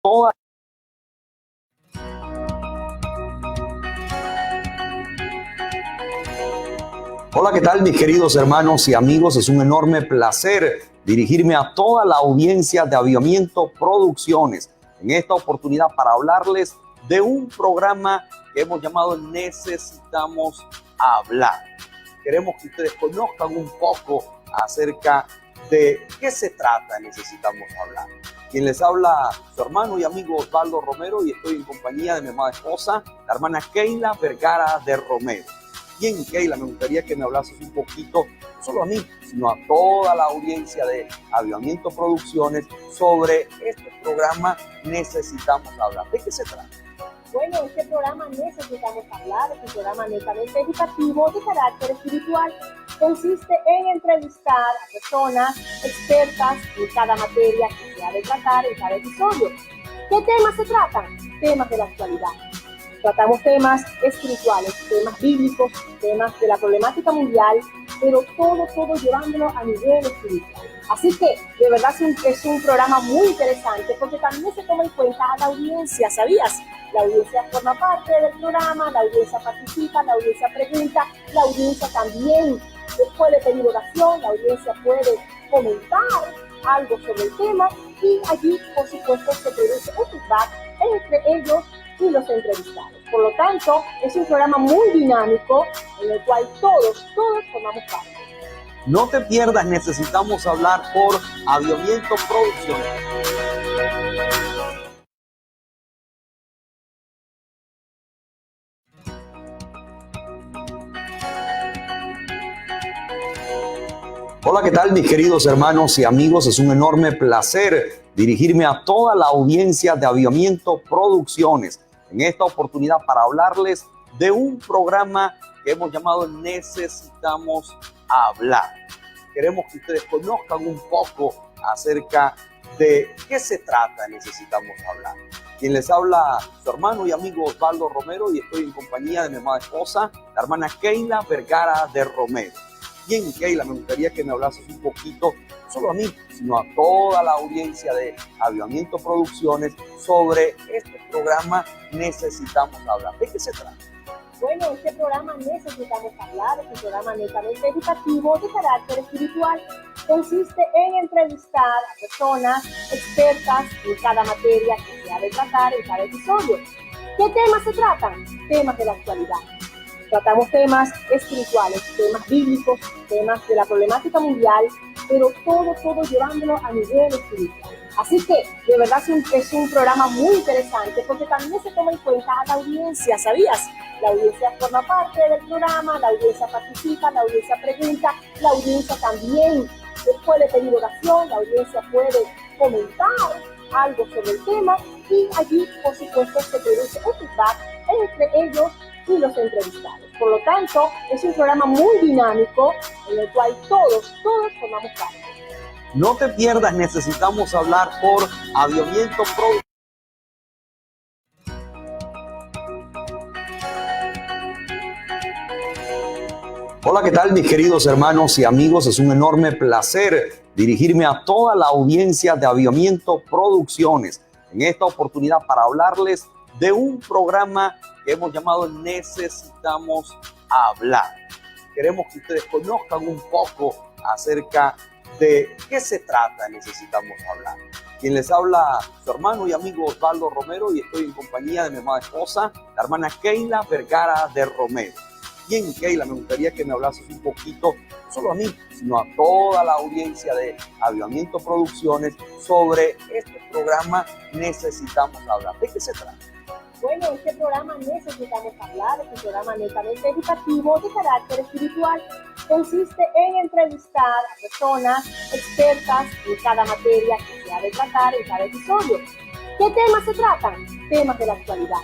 toda. Hola, ¿qué tal mis queridos hermanos y amigos? Es un enorme placer dirigirme a toda la audiencia de Avivamiento Producciones en esta oportunidad para hablarles de un programa que hemos llamado Necesitamos Hablar. Queremos que ustedes conozcan un poco acerca de qué se trata Necesitamos Hablar. Quien les habla, su hermano y amigo Osvaldo Romero, y estoy en compañía de mi amada esposa, la hermana Keila Vergara de Romero. Bien, Keila, me gustaría que me hablases un poquito, no solo a mí, sino a toda la audiencia de Avivamiento Producciones sobre este programa Necesitamos Hablar. ¿De qué se trata? Bueno, este programa Necesitamos Hablar es un programa netamente educativo de carácter espiritual. Consiste en entrevistar a personas expertas en cada materia que se ha de tratar en cada episodio. ¿Qué temas se tratan? Temas de la actualidad. Tratamos temas espirituales, temas bíblicos, temas de la problemática mundial, pero todo llevándolo a nivel espiritual. Así que, de verdad, es un programa muy interesante porque también se toma en cuenta a la audiencia, ¿sabías? La audiencia forma parte del programa, la audiencia participa, la audiencia pregunta, la audiencia también puede pedir oración, la audiencia puede comentar algo sobre el tema y allí, por supuesto, se produce un feedback entre ellos y los entrevistados. Por lo tanto, es un programa muy dinámico en el cual todos formamos parte. No te pierdas Necesitamos Hablar por Avivamiento Producciones. Hola, ¿qué tal mis queridos hermanos y amigos? Es un enorme placer dirigirme a toda la audiencia de Avivamiento Producciones en esta oportunidad para hablarles de un programa que hemos llamado Necesitamos Hablar. Queremos que ustedes conozcan un poco acerca de qué se trata Necesitamos Hablar. Quien les habla, su hermano y amigo Osvaldo Romero, y estoy en compañía de mi amada esposa, la hermana Keila Vergara de Romero. Bien, Keila, me gustaría que me hablases un poquito, no solo a mí, sino a toda la audiencia de Avivamiento Producciones sobre este programa Necesitamos Hablar. ¿De qué se trata? Bueno, este programa Necesitamos Hablar es un programa netamente educativo de carácter espiritual. Consiste en entrevistar a personas expertas en cada materia que se ha de tratar en cada episodio. ¿Qué temas se tratan? Temas de la actualidad. Tratamos temas espirituales, temas bíblicos, temas de la problemática mundial, pero todo llevándolo a nivel espiritual. Así que, de verdad, es un programa muy interesante porque también se toma en cuenta a la audiencia, ¿sabías? La audiencia forma parte del programa, la audiencia participa, la audiencia pregunta, la audiencia también puede pedir oración, la audiencia puede comentar algo sobre el tema y allí, por supuesto, se produce un feedback entre ellos y los entrevistados. Por lo tanto, es un programa muy dinámico en el cual todos formamos parte. No te pierdas Necesitamos Hablar por Avivamiento Producciones. Hola, ¿qué tal mis queridos hermanos y amigos? Es un enorme placer dirigirme a toda la audiencia de Avivamiento Producciones en esta oportunidad para hablarles de un programa que hemos llamado Necesitamos Hablar. Queremos que ustedes conozcan un poco acerca de qué se trata Necesitamos Hablar. Quien les habla, su hermano y amigo Osvaldo Romero, y estoy en compañía de mi amada esposa, la hermana Keila Vergara de Romero. Bien, Keila, me gustaría que me hablases un poquito, no solo a mí, sino a toda la audiencia de Avivamiento Producciones sobre este programa Necesitamos Hablar. ¿De qué se trata? Bueno, este programa Necesitamos Hablar es un programa netamente educativo de carácter espiritual. Consiste en entrevistar a personas expertas en cada materia que se ha de tratar en cada episodio. ¿Qué temas se tratan? Temas de la actualidad.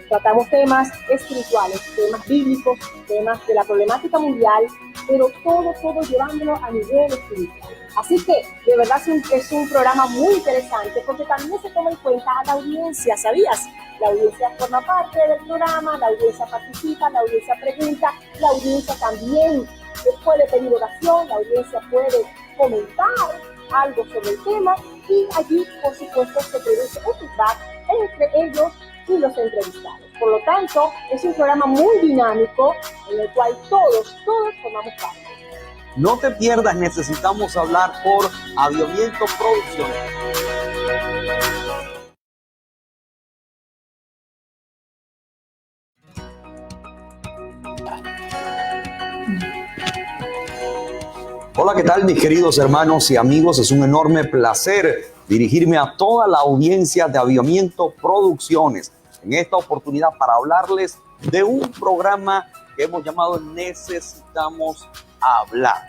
Tratamos temas espirituales, temas bíblicos, temas de la problemática mundial, pero todo llevándolo a nivel espiritual. Así que, de verdad, es un programa muy interesante porque también se toma en cuenta a la audiencia, ¿sabías? La audiencia forma parte del programa, la audiencia participa, la audiencia pregunta, la audiencia también puede pedir oración, la audiencia puede comentar algo sobre el tema y allí, por supuesto, se produce un feedback entre ellos y los entrevistados. Por lo tanto, es un programa muy dinámico en el cual todos formamos parte. No te pierdas, necesitamos hablar por Avivamiento Producciones. Hola, ¿qué tal mis queridos hermanos y amigos? Es un enorme placer dirigirme a toda la audiencia de Avivamiento Producciones en esta oportunidad para hablarles de un programa que hemos llamado Necesitamos Hablar.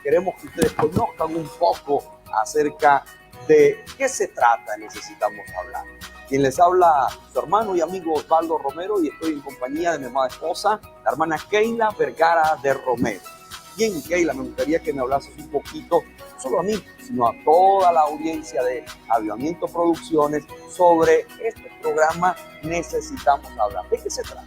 Queremos que ustedes conozcan un poco acerca de qué se trata Necesitamos Hablar. Quien les habla, su hermano y amigo Osvaldo Romero, y estoy en compañía de mi amada esposa, la hermana Keila Vergara de Romero. Bien, Keila, me gustaría que me hablases un poquito, no solo a mí, sino a toda la audiencia de Avivamiento Producciones sobre este programa Necesitamos Hablar. ¿De qué se trata?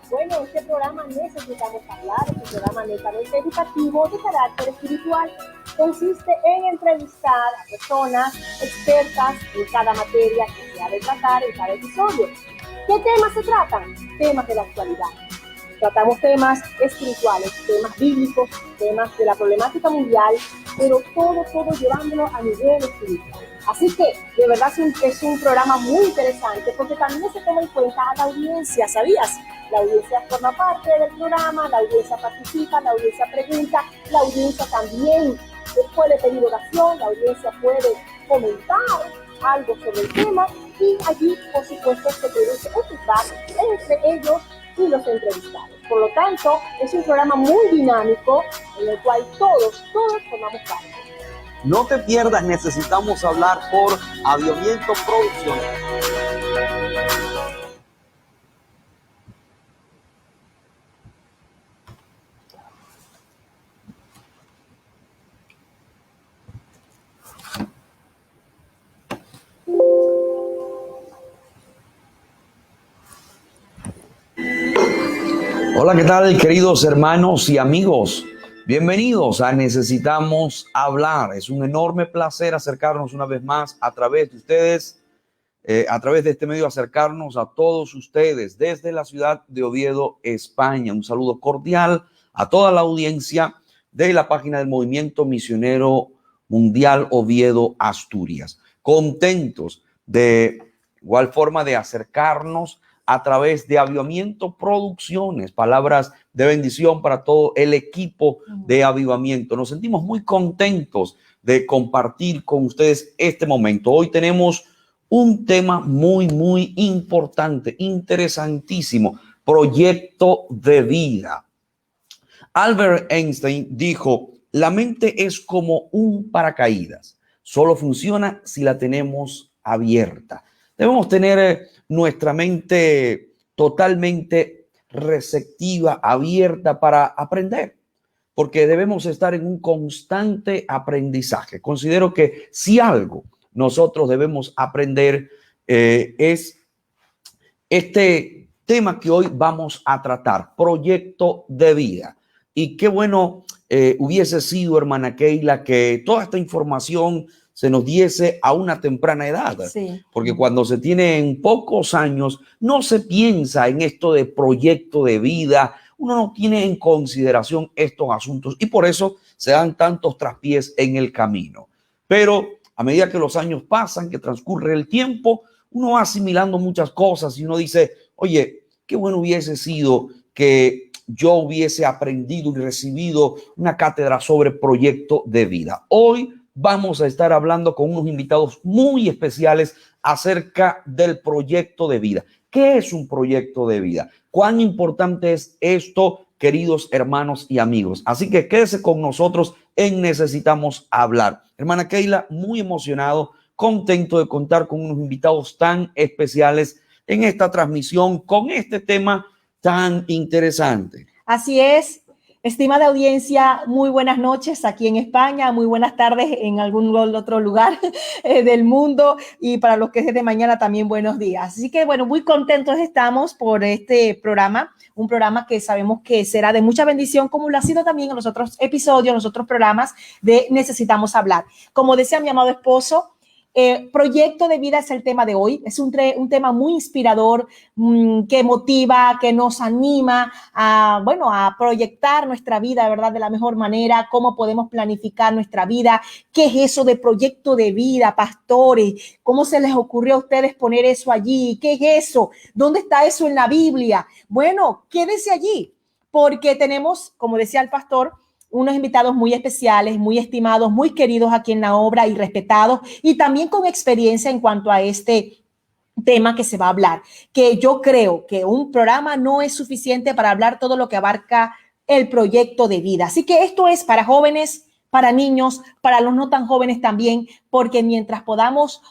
Bueno, este programa Necesitamos Hablar es un programa netamente educativo de carácter espiritual. Consiste en entrevistar a personas expertas en cada materia que se ha de tratar en cada episodio. ¿Qué temas se tratan? Temas de la actualidad. Tratamos temas espirituales, temas bíblicos, temas de la problemática mundial, pero todo llevándolo a nivel espiritual. Así que, de verdad, es un programa muy interesante porque también se toma en cuenta a la audiencia, ¿sabías? La audiencia forma parte del programa, la audiencia participa, la audiencia pregunta, la audiencia también puede pedir oración, la audiencia puede comentar algo sobre el tema y allí, por supuesto, se produce un feedback entre ellos y los entrevistados. Por lo tanto, es un programa muy dinámico en el cual todos formamos parte. No te pierdas, Necesitamos Hablar por Avivamiento Producciones. Hola, ¿qué tal, queridos hermanos y amigos? Bienvenidos a Necesitamos Hablar. Es un enorme placer acercarnos una vez más a través de ustedes, a través de este medio, acercarnos a todos ustedes desde la ciudad de Oviedo, España. Un saludo cordial a toda la audiencia de la página del Movimiento Misionero Mundial Oviedo, Asturias. Contentos de igual forma de acercarnos a través de Avivamiento Producciones, palabras de bendición para todo el equipo de Avivamiento. Nos sentimos muy contentos de compartir con ustedes este momento. Hoy tenemos un tema muy importante, interesantísimo, proyecto de vida. Albert Einstein dijo: la mente es como un paracaídas, solo funciona si la tenemos abierta. Debemos tener nuestra mente totalmente receptiva, abierta para aprender, porque debemos estar en un constante aprendizaje. Considero que si algo nosotros debemos aprender es este tema que hoy vamos a tratar, proyecto de vida. Y qué bueno hubiese sido, hermana Keila, que toda esta información se nos diese a una temprana edad, sí. Porque cuando se tiene en pocos años no se piensa en esto de proyecto de vida, uno no tiene en consideración estos asuntos y por eso se dan tantos traspiés en el camino. Pero a medida que los años pasan, que transcurre el tiempo, uno va asimilando muchas cosas y uno dice: oye, qué bueno hubiese sido que yo hubiese aprendido y recibido una cátedra sobre proyecto de vida. Hoy vamos a estar hablando con unos invitados muy especiales acerca del proyecto de vida. ¿Qué es un proyecto de vida? ¿Cuán importante es esto, queridos hermanos y amigos? Así que quédese con nosotros en Necesitamos Hablar. Hermana Keila, muy emocionado, contento de contar con unos invitados tan especiales en esta transmisión con este tema tan interesante. Así es. Estimada audiencia, muy buenas noches aquí en España, muy buenas tardes en algún otro lugar del mundo y para los que es de mañana también buenos días. Así que bueno, muy contentos estamos por este programa, un programa que sabemos que será de mucha bendición, como lo ha sido también en los otros episodios, en los otros programas de Necesitamos Hablar. Como decía mi amado esposo, Proyecto de vida es el tema de hoy. Es un tema muy inspirador, que motiva, que nos anima a proyectar nuestra vida, ¿verdad? De la mejor manera, cómo podemos planificar nuestra vida. ¿Qué es eso de proyecto de vida, pastores? ¿Cómo se les ocurrió a ustedes poner eso allí? ¿Qué es eso? ¿Dónde está eso en la Biblia? Bueno, quédese allí, porque tenemos, como decía el pastor, unos invitados muy especiales, muy estimados, muy queridos aquí en la obra y respetados, y también con experiencia en cuanto a este tema que se va a hablar, que yo creo que un programa no es suficiente para hablar todo lo que abarca el proyecto de vida. Así que esto es para jóvenes, para niños, para los no tan jóvenes también, porque mientras podamos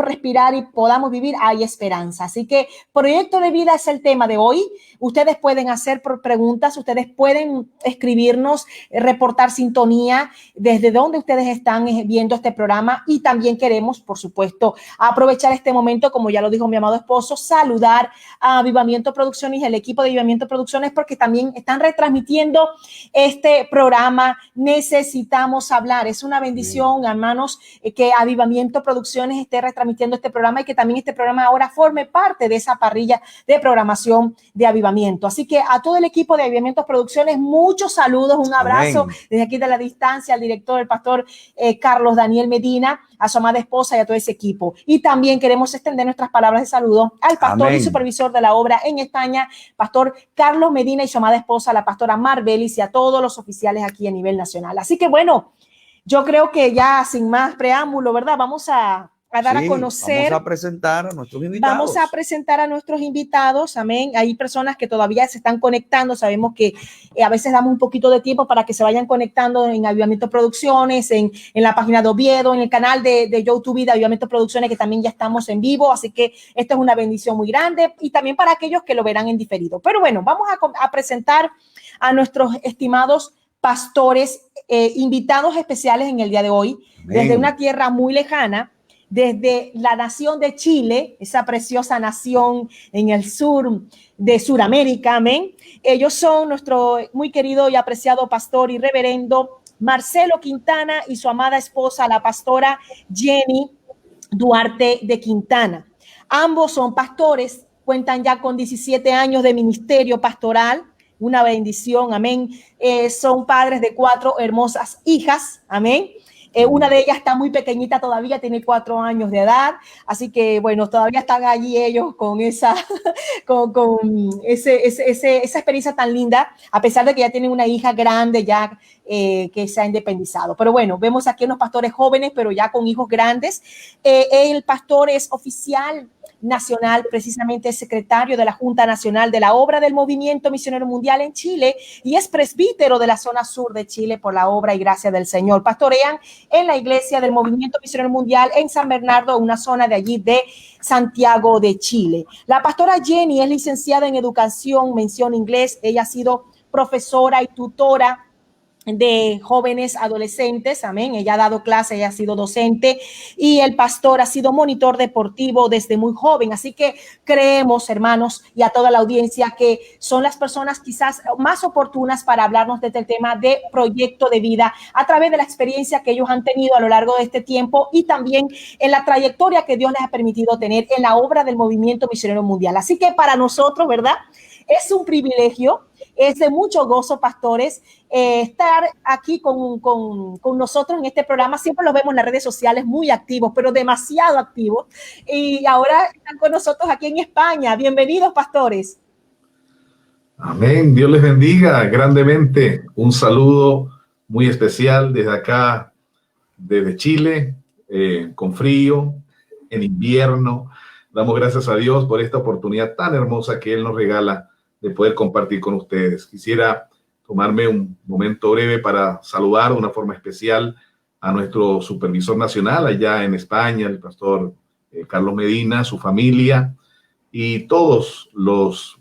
respirar y podamos vivir, hay esperanza. Así que proyecto de vida es el tema de hoy. Ustedes pueden hacer preguntas, ustedes pueden escribirnos, reportar sintonía desde donde ustedes están viendo este programa, y también queremos, por supuesto, aprovechar este momento, como ya lo dijo mi amado esposo, saludar a Avivamiento Producciones y el equipo de Avivamiento Producciones, porque también están retransmitiendo este programa. Necesitamos hablar. Es una bendición, hermanos, que Avivamiento Producciones esté retransmitiendo este programa, y que también este programa ahora forme parte de esa parrilla de programación de Avivamiento. Así que a todo el equipo de Avivamiento Producciones, muchos saludos, un abrazo. Amén. Desde aquí de la distancia al director, el pastor Carlos Daniel Medina, a su amada esposa y a todo ese equipo. Y también queremos extender nuestras palabras de saludo al pastor Amén. Y supervisor de la obra en España, pastor Carlos Medina, y su amada esposa, la pastora Marbelis, y a todos los oficiales aquí a nivel nacional. Así que bueno, yo creo que ya sin más preámbulo, ¿verdad? Vamos a dar a conocer. Vamos a presentar a nuestros invitados. Vamos a presentar a nuestros invitados, amén. Hay personas que todavía se están conectando. Sabemos que a veces damos un poquito de tiempo para que se vayan conectando en Avivamiento Producciones, en la página de Oviedo, en el canal de YouTube de Avivamiento Producciones, que también ya estamos en vivo. Así que esto es una bendición muy grande, y también para aquellos que lo verán en diferido. Pero bueno, vamos a presentar a nuestros estimados pastores, invitados especiales en el día de hoy, Amén. Desde una tierra muy lejana, desde la nación de Chile, esa preciosa nación en el sur de Sudamérica, amén. Ellos son nuestro muy querido y apreciado pastor y reverendo Marcelo Quintana, y su amada esposa, la pastora Jenny Duarte de Quintana. Ambos son pastores, cuentan ya con 17 años de ministerio pastoral. Una bendición, amén. Son padres de 4 hermosas hijas, amén. Una de ellas está muy pequeñita todavía, tiene 4 años de edad, así que bueno, todavía están allí ellos con esa experiencia tan linda, a pesar de que ya tienen una hija grande ya que se ha independizado. Pero bueno, vemos aquí unos pastores jóvenes, pero ya con hijos grandes. El pastor es oficial nacional, precisamente es secretario de la Junta Nacional de la Obra del Movimiento Misionero Mundial en Chile, y es presbítero de la zona sur de Chile por la obra y gracia del Señor. Pastorean en la iglesia del Movimiento Misionero Mundial en San Bernardo, una zona de allí de Santiago de Chile. La pastora Jenny es licenciada en Educación, mención inglés. Ella ha sido profesora y tutora de jóvenes adolescentes, amén. Ella ha dado clase, ella ha sido docente, y el pastor ha sido monitor deportivo desde muy joven. Así que creemos, hermanos, y a toda la audiencia, que son las personas quizás más oportunas para hablarnos de este tema de proyecto de vida, a través de la experiencia que ellos han tenido a lo largo de este tiempo, y también en la trayectoria que Dios les ha permitido tener en la obra del Movimiento Misionero Mundial. Así que para nosotros, ¿verdad?, es un privilegio, es de mucho gozo, pastores, estar aquí con nosotros en este programa. Siempre los vemos en las redes sociales muy activos, pero demasiado activos. Y ahora están con nosotros aquí en España. Bienvenidos, pastores. Amén. Dios les bendiga grandemente. Un saludo muy especial desde acá, desde Chile, con frío, en invierno. Damos gracias a Dios por esta oportunidad tan hermosa que Él nos regala de poder compartir con ustedes. Quisiera tomarme un momento breve para saludar de una forma especial a nuestro supervisor nacional allá en España, el pastor Carlos Medina, su familia, y todos los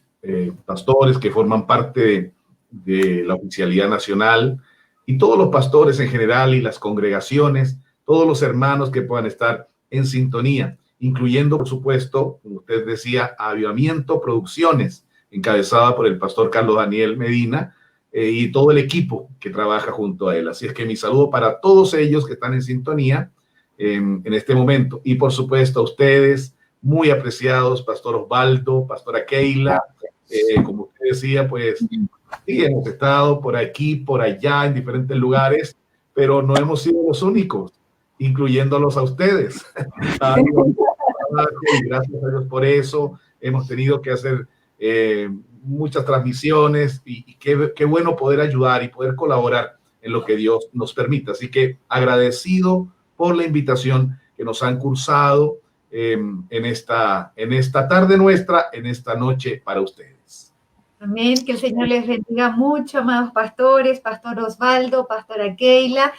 pastores que forman parte de la oficialidad nacional, y todos los pastores en general y las congregaciones, todos los hermanos que puedan estar en sintonía, incluyendo, por supuesto, como usted decía, Avivamiento Producciones, encabezada por el pastor Carlos Daniel Medina, y todo el equipo que trabaja junto a él. Así es que mi saludo para todos ellos que están en sintonía, en este momento. Y por supuesto a ustedes, muy apreciados, Pastor Osvaldo, Pastora Keila, como usted decía, pues sí, hemos estado por aquí, por allá, en diferentes lugares, pero no hemos sido los únicos, incluyéndolos a ustedes. Y gracias a Dios por eso. Hemos tenido que hacer muchas transmisiones y qué bueno poder ayudar y poder colaborar en lo que Dios nos permita. Así que agradecido por la invitación que nos han cursado en esta tarde nuestra, en esta noche para ustedes. Amén, que el Señor les bendiga mucho, amados pastores, Pastor Osvaldo, Pastora Keila.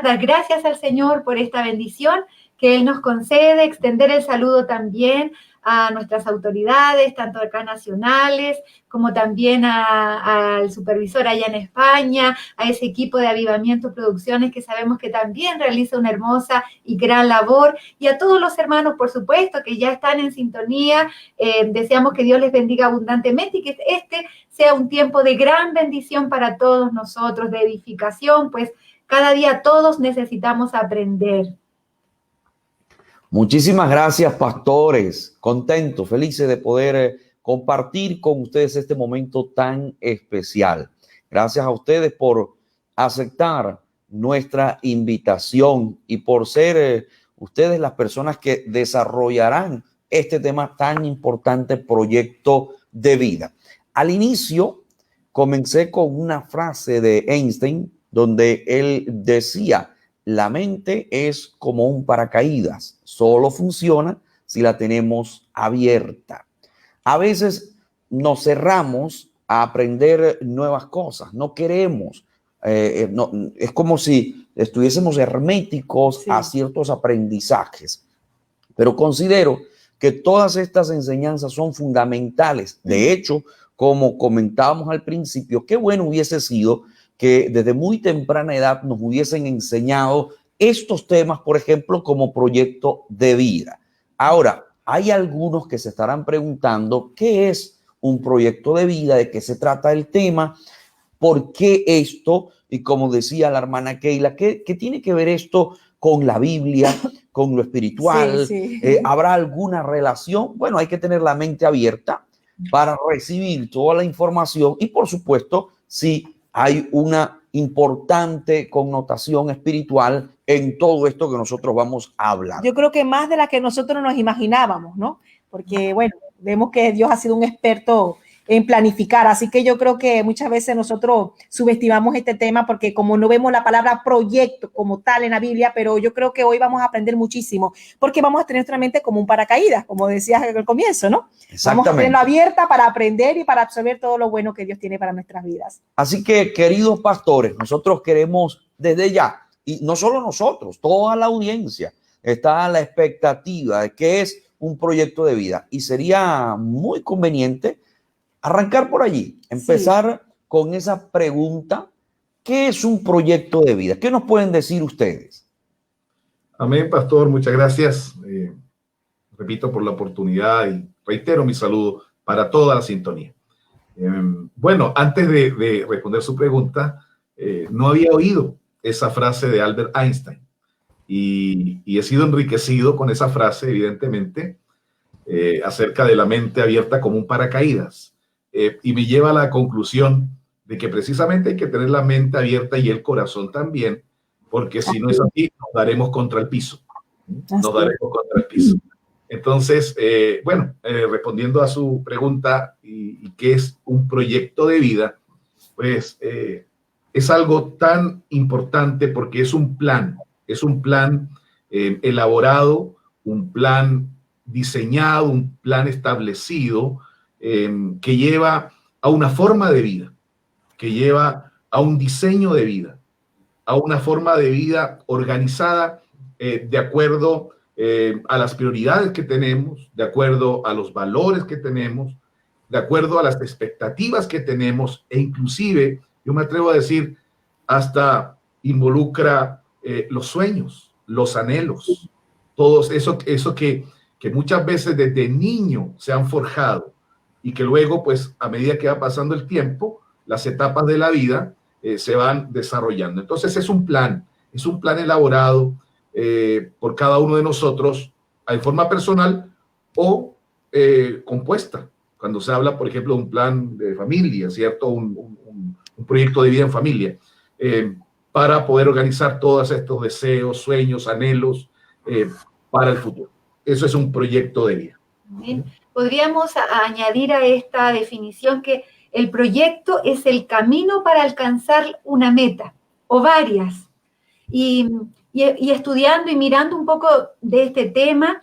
Dar gracias al Señor por esta bendición que Él nos concede, extender el saludo también a nuestras autoridades, tanto acá nacionales, como también al supervisor allá en España, a ese equipo de Avivamiento Producciones que sabemos que también realiza una hermosa y gran labor, y a todos los hermanos, por supuesto, que ya están en sintonía. Deseamos que Dios les bendiga abundantemente y que este sea un tiempo de gran bendición para todos nosotros, de edificación, pues cada día todos necesitamos aprender. Muchísimas gracias, pastores. Contentos, felices de poder compartir con ustedes este momento tan especial. Gracias a ustedes por aceptar nuestra invitación y por ser ustedes las personas que desarrollarán este tema tan importante, proyecto de vida. Al inicio comencé con una frase de Einstein donde él decía: la mente es como un paracaídas, solo funciona si la tenemos abierta. A veces nos cerramos a aprender nuevas cosas, no queremos, es como si estuviésemos herméticos a ciertos aprendizajes. Pero considero que todas estas enseñanzas son fundamentales. De hecho, como comentábamos al principio, qué bueno hubiese sido que desde muy temprana edad nos hubiesen enseñado estos temas, por ejemplo, como proyecto de vida. Ahora, hay algunos que se estarán preguntando qué es un proyecto de vida, de qué se trata el tema, por qué esto, y como decía la hermana Keila, ¿qué tiene que ver esto con la Biblia, con lo espiritual? ¿Habrá alguna relación? Bueno, hay que tener la mente abierta para recibir toda la información y, por supuesto, si hay una importante connotación espiritual en todo esto que nosotros vamos a hablar. Yo creo que más de la que nosotros nos imaginábamos, ¿no? Porque, bueno, vemos que Dios ha sido un experto en planificar, así que yo creo que muchas veces nosotros subestimamos este tema porque como no vemos la palabra proyecto como tal en la Biblia, pero yo creo que hoy vamos a aprender muchísimo porque vamos a tener nuestra mente como un paracaídas, como decías al comienzo, ¿no? Vamos a tenerla abierta para aprender y para absorber todo lo bueno que Dios tiene para nuestras vidas. Así que, queridos pastores, nosotros queremos desde ya, y no solo nosotros, toda la audiencia está a la expectativa de qué es un proyecto de vida, y sería muy conveniente arrancar por allí, empezar con esa pregunta: ¿qué es un proyecto de vida? ¿Qué nos pueden decir ustedes? Amén, pastor, muchas gracias. Repito por la oportunidad y reitero mi saludo para toda la sintonía. Bueno, antes de responder su pregunta, no había oído esa frase de Albert Einstein y he sido enriquecido con esa frase, evidentemente, acerca de la mente abierta como un paracaídas. Y me lleva a la conclusión de que precisamente hay que tener la mente abierta y el corazón también, porque si no es así, nos daremos contra el piso. Nos daremos contra el piso. Entonces, bueno, respondiendo a su pregunta y qué es un proyecto de vida, pues es algo tan importante porque es un plan elaborado, un plan diseñado, un plan establecido, que lleva a una forma de vida, que lleva a un diseño de vida, a una forma de vida organizada de acuerdo a las prioridades que tenemos, de acuerdo a los valores que tenemos, de acuerdo a las expectativas que tenemos, e inclusive, yo me atrevo a decir, hasta involucra los sueños, los anhelos, todo eso que muchas veces desde niño se han forjado y que luego, pues, a medida que va pasando el tiempo, las etapas de la vida se van desarrollando. Entonces es un plan elaborado, por cada uno de nosotros en forma personal o compuesta. Cuando se habla, por ejemplo, de un plan de familia, ¿cierto? Un proyecto de vida en familia, para poder organizar todos estos deseos, sueños, anhelos para el futuro. Eso es un proyecto de vida. Bien. Podríamos añadir a esta definición que el proyecto es el camino para alcanzar una meta o varias. Y estudiando y mirando un poco de este tema,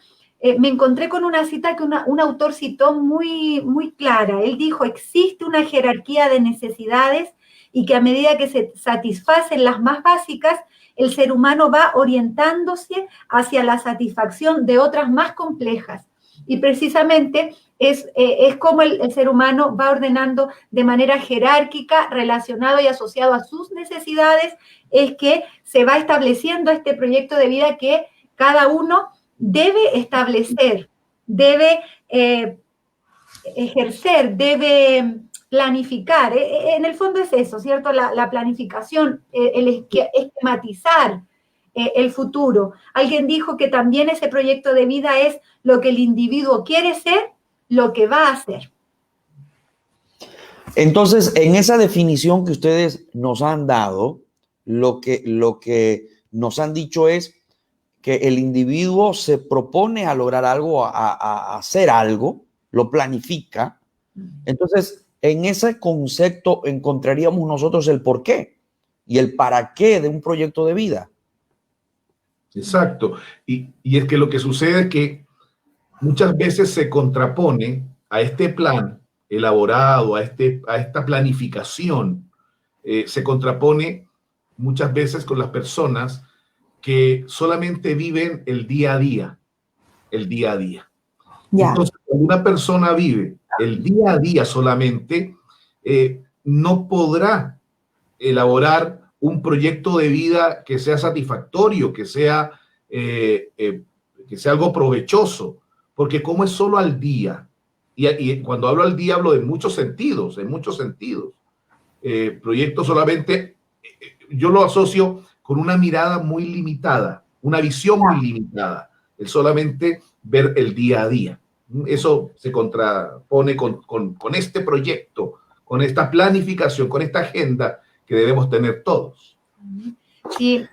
me encontré con una cita que un autor citó muy clara. Él dijo, existe una jerarquía de necesidades y que a medida que se satisfacen las más básicas, el ser humano va orientándose hacia la satisfacción de otras más complejas. Y precisamente es como el ser humano va ordenando de manera jerárquica, relacionado y asociado a sus necesidades, es que se va estableciendo este proyecto de vida que cada uno debe establecer, debe ejercer, debe planificar. En el fondo es eso, ¿cierto? La planificación, el esquematizar el futuro. Alguien dijo que también ese proyecto de vida es lo que el individuo quiere ser, lo que va a hacer. Entonces, en esa definición que ustedes nos han dado, lo que nos han dicho es que el individuo se propone a lograr algo, a hacer algo, lo planifica. Entonces, en ese concepto encontraríamos nosotros el porqué y el para qué de un proyecto de vida. Exacto. Y es que lo que sucede es que muchas veces se contrapone a este plan elaborado, a esta planificación, se contrapone muchas veces con las personas que solamente viven el día a día, el día a día. Yeah. Entonces, cuando una persona vive el día a día solamente, no podrá elaborar un proyecto de vida que sea satisfactorio, que sea algo provechoso, porque como es solo al día, y cuando hablo al día hablo de muchos sentidos, proyecto solamente, yo lo asocio con una mirada muy limitada, una visión muy limitada, el solamente ver el día a día. Eso se contrapone con este proyecto, con esta planificación, con esta agenda que debemos tener todos. Sí,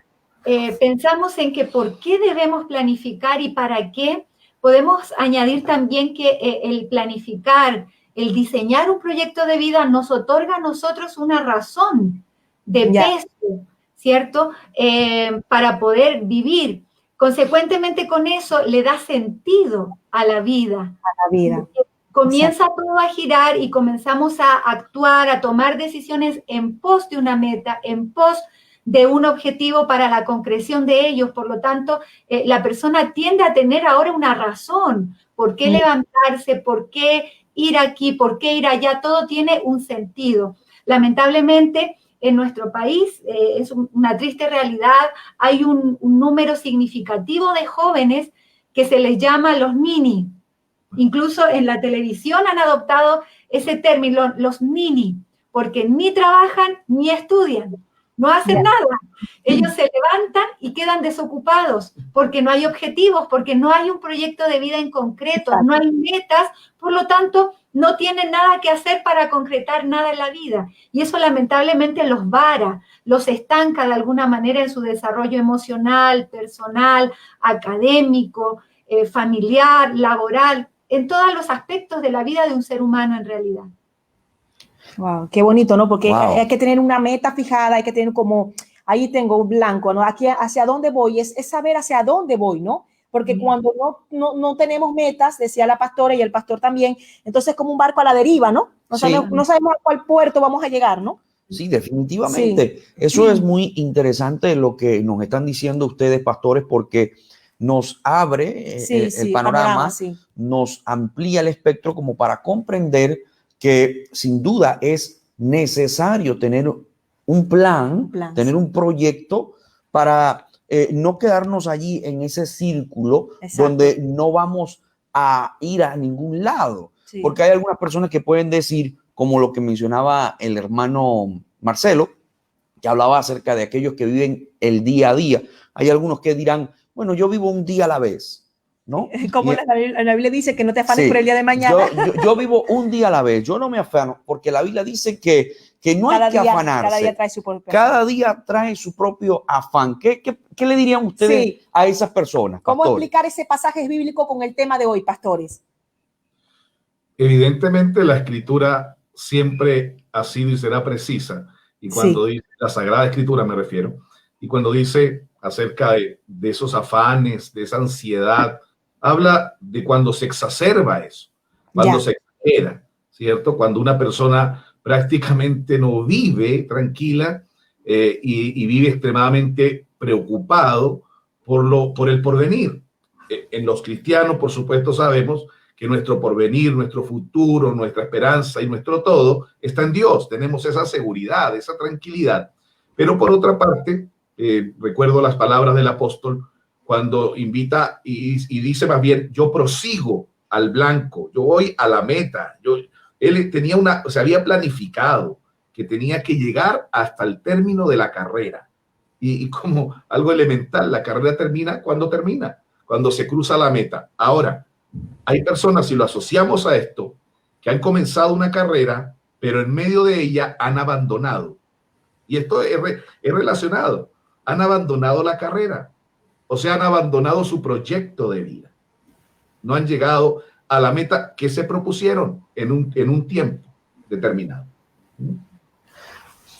pensamos en que por qué debemos planificar y para qué, podemos añadir también que el planificar, el diseñar un proyecto de vida nos otorga a nosotros una razón de peso, ¿cierto? Para poder vivir. Consecuentemente con eso le da sentido a la vida. Comienza todo a girar y comenzamos a actuar, a tomar decisiones en pos de una meta, en pos de un objetivo para la concreción de ellos. Por lo tanto, la persona tiende a tener ahora una razón. ¿Por qué levantarse? ¿Por qué ir aquí? ¿Por qué ir allá? Todo tiene un sentido. Lamentablemente, en nuestro país, es una triste realidad, hay un número significativo de jóvenes que se les llama los nini. Incluso en la televisión han adoptado ese término, los nini, porque ni trabajan ni estudian, no hacen nada. Ellos se levantan y quedan desocupados porque no hay objetivos, porque no hay un proyecto de vida en concreto, no hay metas, por lo tanto, no tienen nada que hacer para concretar nada en la vida. Y eso lamentablemente los vara, los estanca de alguna manera en su desarrollo emocional, personal, académico, familiar, laboral, en todos los aspectos de la vida de un ser humano en realidad. Wow, qué bonito, ¿no? Porque hay que tener una meta fijada, hay que tener como, ahí tengo un blanco, ¿no? Aquí hacia dónde voy, es saber hacia dónde voy, ¿no? Porque cuando no tenemos metas, decía la pastora y el pastor también, entonces es como un barco a la deriva, ¿no? No sabemos a cuál puerto vamos a llegar, ¿no? Sí, definitivamente. Sí. Eso es muy interesante lo que nos están diciendo ustedes, pastores, porque nos abre el panorama, nos amplía el espectro como para comprender que sin duda es necesario tener un plan, tener un proyecto para no quedarnos allí en ese círculo donde no vamos a ir a ningún lado. Sí. Porque hay algunas personas que pueden decir, como lo que mencionaba el hermano Marcelo, que hablaba acerca de aquellos que viven el día a día. Hay algunos que dirán, bueno, yo vivo un día a la vez, ¿no? Como la Biblia dice que no te afanes por el día de mañana. Yo vivo un día a la vez, yo no me afano, porque la Biblia dice que no hay que afanarse. Cada día trae su propio afán. ¿Qué le dirían ustedes a esas personas, ¿Cómo pastores? explicar ese pasaje bíblico con el tema de hoy, pastores? Evidentemente la Escritura siempre ha sido y será precisa. Y cuando dice la Sagrada Escritura me refiero, y cuando dice acerca de esos afanes, de esa ansiedad, habla de cuando se exacerba eso, cuando se exagera, ¿cierto? Cuando una persona prácticamente no vive tranquila y vive extremadamente preocupado por el porvenir. En los cristianos, por supuesto, sabemos que nuestro porvenir, nuestro futuro, nuestra esperanza y nuestro todo está en Dios. Tenemos esa seguridad, esa tranquilidad. Pero por otra parte, recuerdo las palabras del apóstol cuando invita y dice más bien, yo prosigo al blanco, yo voy a la meta. Él tenía se había planificado que tenía que llegar hasta el término de la carrera. Y como algo elemental, la carrera termina, cuando se cruza la meta. Ahora, hay personas, si lo asociamos a esto, que han comenzado una carrera, pero en medio de ella han abandonado. Y esto es relacionado. Han abandonado la carrera. O sea, han abandonado su proyecto de vida. No han llegado a la meta que se propusieron en un tiempo determinado.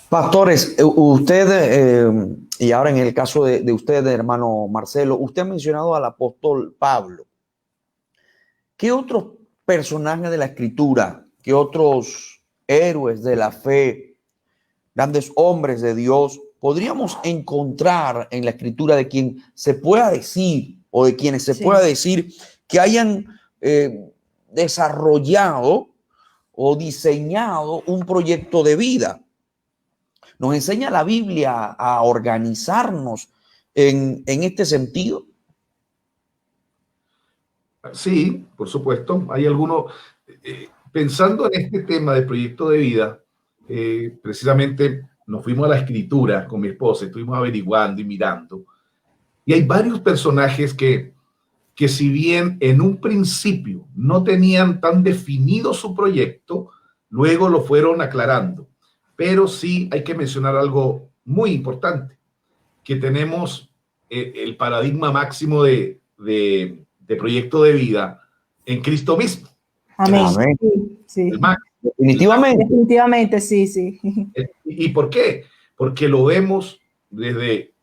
Pastores, usted, y ahora en el caso de usted, hermano Marcelo, usted ha mencionado al apóstol Pablo. ¿Qué otros personajes de la Escritura, qué otros héroes de la fe, grandes hombres de Dios, podríamos encontrar en la Escritura de quien se pueda decir o de quienes se pueda decir que hayan desarrollado o diseñado un proyecto de vida? ¿Nos enseña la Biblia a organizarnos en este sentido? Sí, por supuesto. Hay algunos, pensando en este tema de proyecto de vida, precisamente nos fuimos a la Escritura con mi esposa, estuvimos averiguando y mirando. Y hay varios personajes que si bien en un principio no tenían tan definido su proyecto, luego lo fueron aclarando. Pero sí hay que mencionar algo muy importante, que tenemos el paradigma máximo de proyecto de vida en Cristo mismo. Amén. Amén. Sí. Definitivamente. Definitivamente, sí. ¿Y por qué? Porque lo vemos desde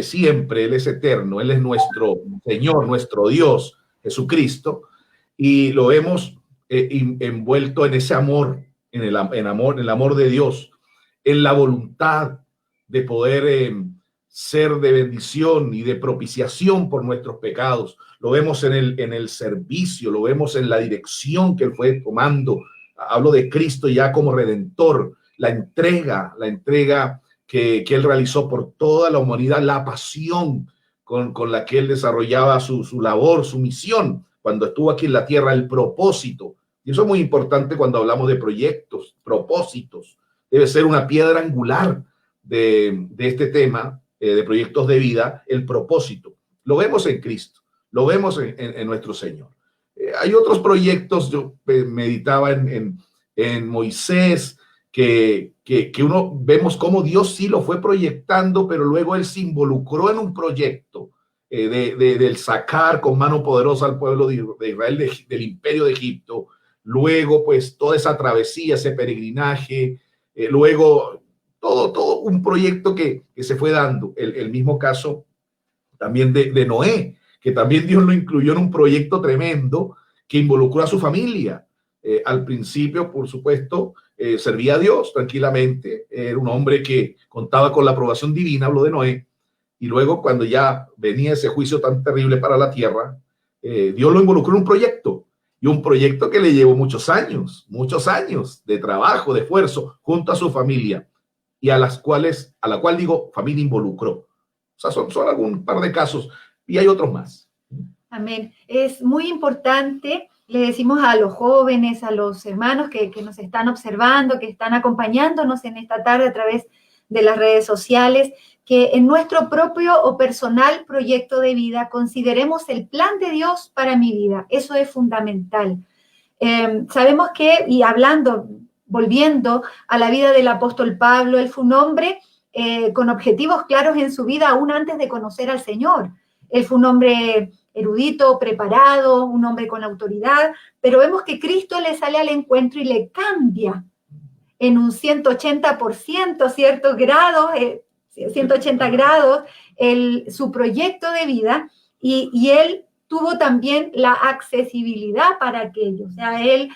siempre. Él es eterno, Él es nuestro Señor, nuestro Dios, Jesucristo, y lo vemos envuelto en ese amor, en el amor de Dios, en la voluntad de poder ser de bendición y de propiciación por nuestros pecados. Lo vemos en el servicio, lo vemos en la dirección que Él fue tomando. Hablo de Cristo ya como Redentor, la entrega que Él realizó por toda la humanidad, la pasión con la que Él desarrollaba su labor, su misión, cuando estuvo aquí en la tierra, el propósito. Y eso es muy importante cuando hablamos de proyectos, propósitos. Debe ser una piedra angular de este tema de proyectos de vida, el propósito. Lo vemos en Cristo, lo vemos en nuestro Señor. Hay otros proyectos, yo meditaba en Moisés, que uno vemos cómo Dios sí lo fue proyectando, pero luego Él se involucró en un proyecto del sacar con mano poderosa al pueblo de Israel del imperio de Egipto. Luego, pues, toda esa travesía, ese peregrinaje, luego todo un proyecto que se fue dando. El mismo caso también de Noé, que también Dios lo incluyó en un proyecto tremendo que involucró a su familia. Al principio, por supuesto, servía a Dios tranquilamente. Era un hombre que contaba con la aprobación divina, hablo de Noé. Y luego, cuando ya venía ese juicio tan terrible para la tierra, Dios lo involucró en un proyecto. Y un proyecto que le llevó muchos años de trabajo, de esfuerzo, junto a su familia. Y a la cual digo, familia involucró. O sea, son algún par de casos. Y hay otros más. Amén. Es muy importante, le decimos a los jóvenes, a los hermanos que nos están observando, que están acompañándonos en esta tarde a través de las redes sociales, que en nuestro propio o personal proyecto de vida consideremos el plan de Dios para mi vida. Eso es fundamental. Sabemos que, y volviendo a la vida del apóstol Pablo, él fue un hombre con objetivos claros en su vida aún antes de conocer al Señor. Él fue un hombre erudito, preparado, un hombre con autoridad, pero vemos que Cristo le sale al encuentro y le cambia en un 180%, ciertos grados, 180 grados, su proyecto de vida, y él tuvo también la accesibilidad para aquello. O sea, él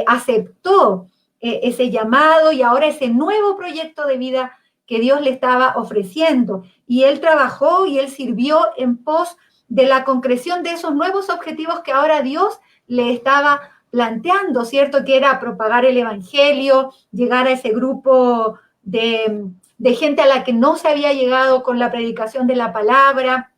aceptó ese llamado y ahora ese nuevo proyecto de vida que Dios le estaba ofreciendo. Y él trabajó y él sirvió en pos de la concreción de esos nuevos objetivos que ahora Dios le estaba planteando, ¿cierto? Que era propagar el evangelio, llegar a ese grupo de gente a la que no se había llegado con la predicación de la palabra.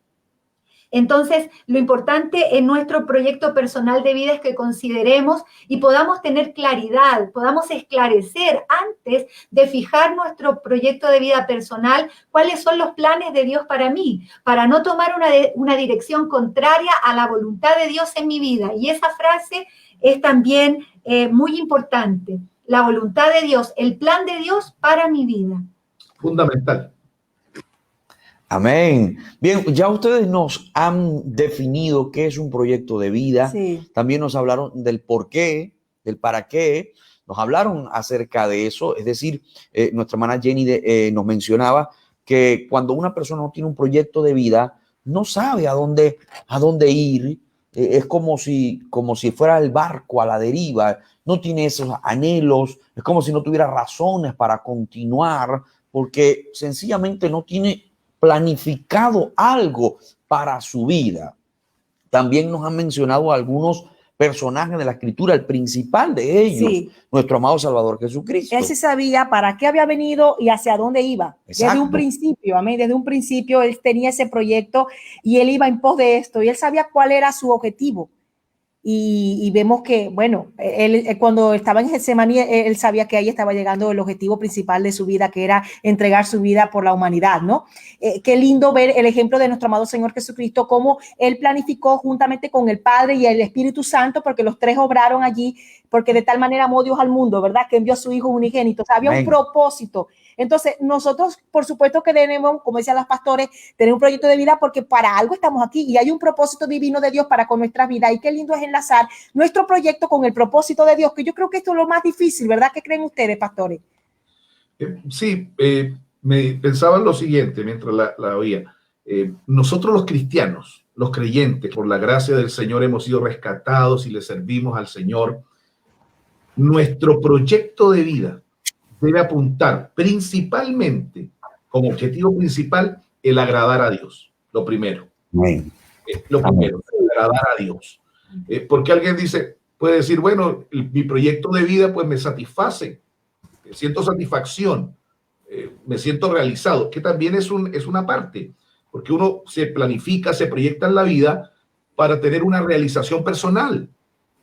Entonces, lo importante en nuestro proyecto personal de vida es que consideremos y podamos tener claridad, podamos esclarecer antes de fijar nuestro proyecto de vida personal cuáles son los planes de Dios para mí, para no tomar una dirección contraria a la voluntad de Dios en mi vida. Y esa frase es también muy importante. La voluntad de Dios, el plan de Dios para mi vida. Fundamental. Amén. Bien, ya ustedes nos han definido qué es un proyecto de vida. Sí. También nos hablaron del por qué, del para qué. Nos hablaron acerca de eso. Es decir, nuestra hermana Jenny nos mencionaba que cuando una persona no tiene un proyecto de vida, no sabe a dónde ir. Es como si fuera el barco a la deriva. No tiene esos anhelos. Es como si no tuviera razones para continuar, porque sencillamente no tiene planificado algo para su vida. También nos han mencionado algunos personajes de la Escritura, el principal de ellos, sí, nuestro amado Salvador Jesucristo. Él se sabía para qué había venido y hacia dónde iba. Exacto. Desde un principio, amén, desde un principio él tenía ese proyecto y él iba en pos de esto y él sabía cuál era su objetivo. Y vemos que, bueno, él cuando estaba en Getsemaní, él sabía que ahí estaba llegando el objetivo principal de su vida, que era entregar su vida por la humanidad, ¿no? Qué lindo ver el ejemplo de nuestro amado Señor Jesucristo, cómo él planificó juntamente con el Padre y el Espíritu Santo, porque los tres obraron allí, porque de tal manera amó Dios al mundo, ¿verdad? Que envió a su Hijo unigénito. O sea, había un propósito. Entonces, nosotros, por supuesto que debemos, como decían los pastores, tener un proyecto de vida porque para algo estamos aquí y hay un propósito divino de Dios para con nuestra vida. Y qué lindo es enlazar nuestro proyecto con el propósito de Dios, que yo creo que esto es lo más difícil, ¿verdad? ¿Qué creen ustedes, pastores? Sí, me pensaba en lo siguiente mientras la oía. Nosotros los cristianos, los creyentes, por la gracia del Señor hemos sido rescatados y le servimos al Señor. Nuestro proyecto de vida debe apuntar principalmente, como objetivo principal, el agradar a Dios. Lo primero. Amén. Lo primero, agradar a Dios. Porque alguien puede decir, bueno, mi proyecto de vida pues me satisface, siento satisfacción, me siento realizado, que también es una parte, porque uno se planifica, se proyecta en la vida para tener una realización personal,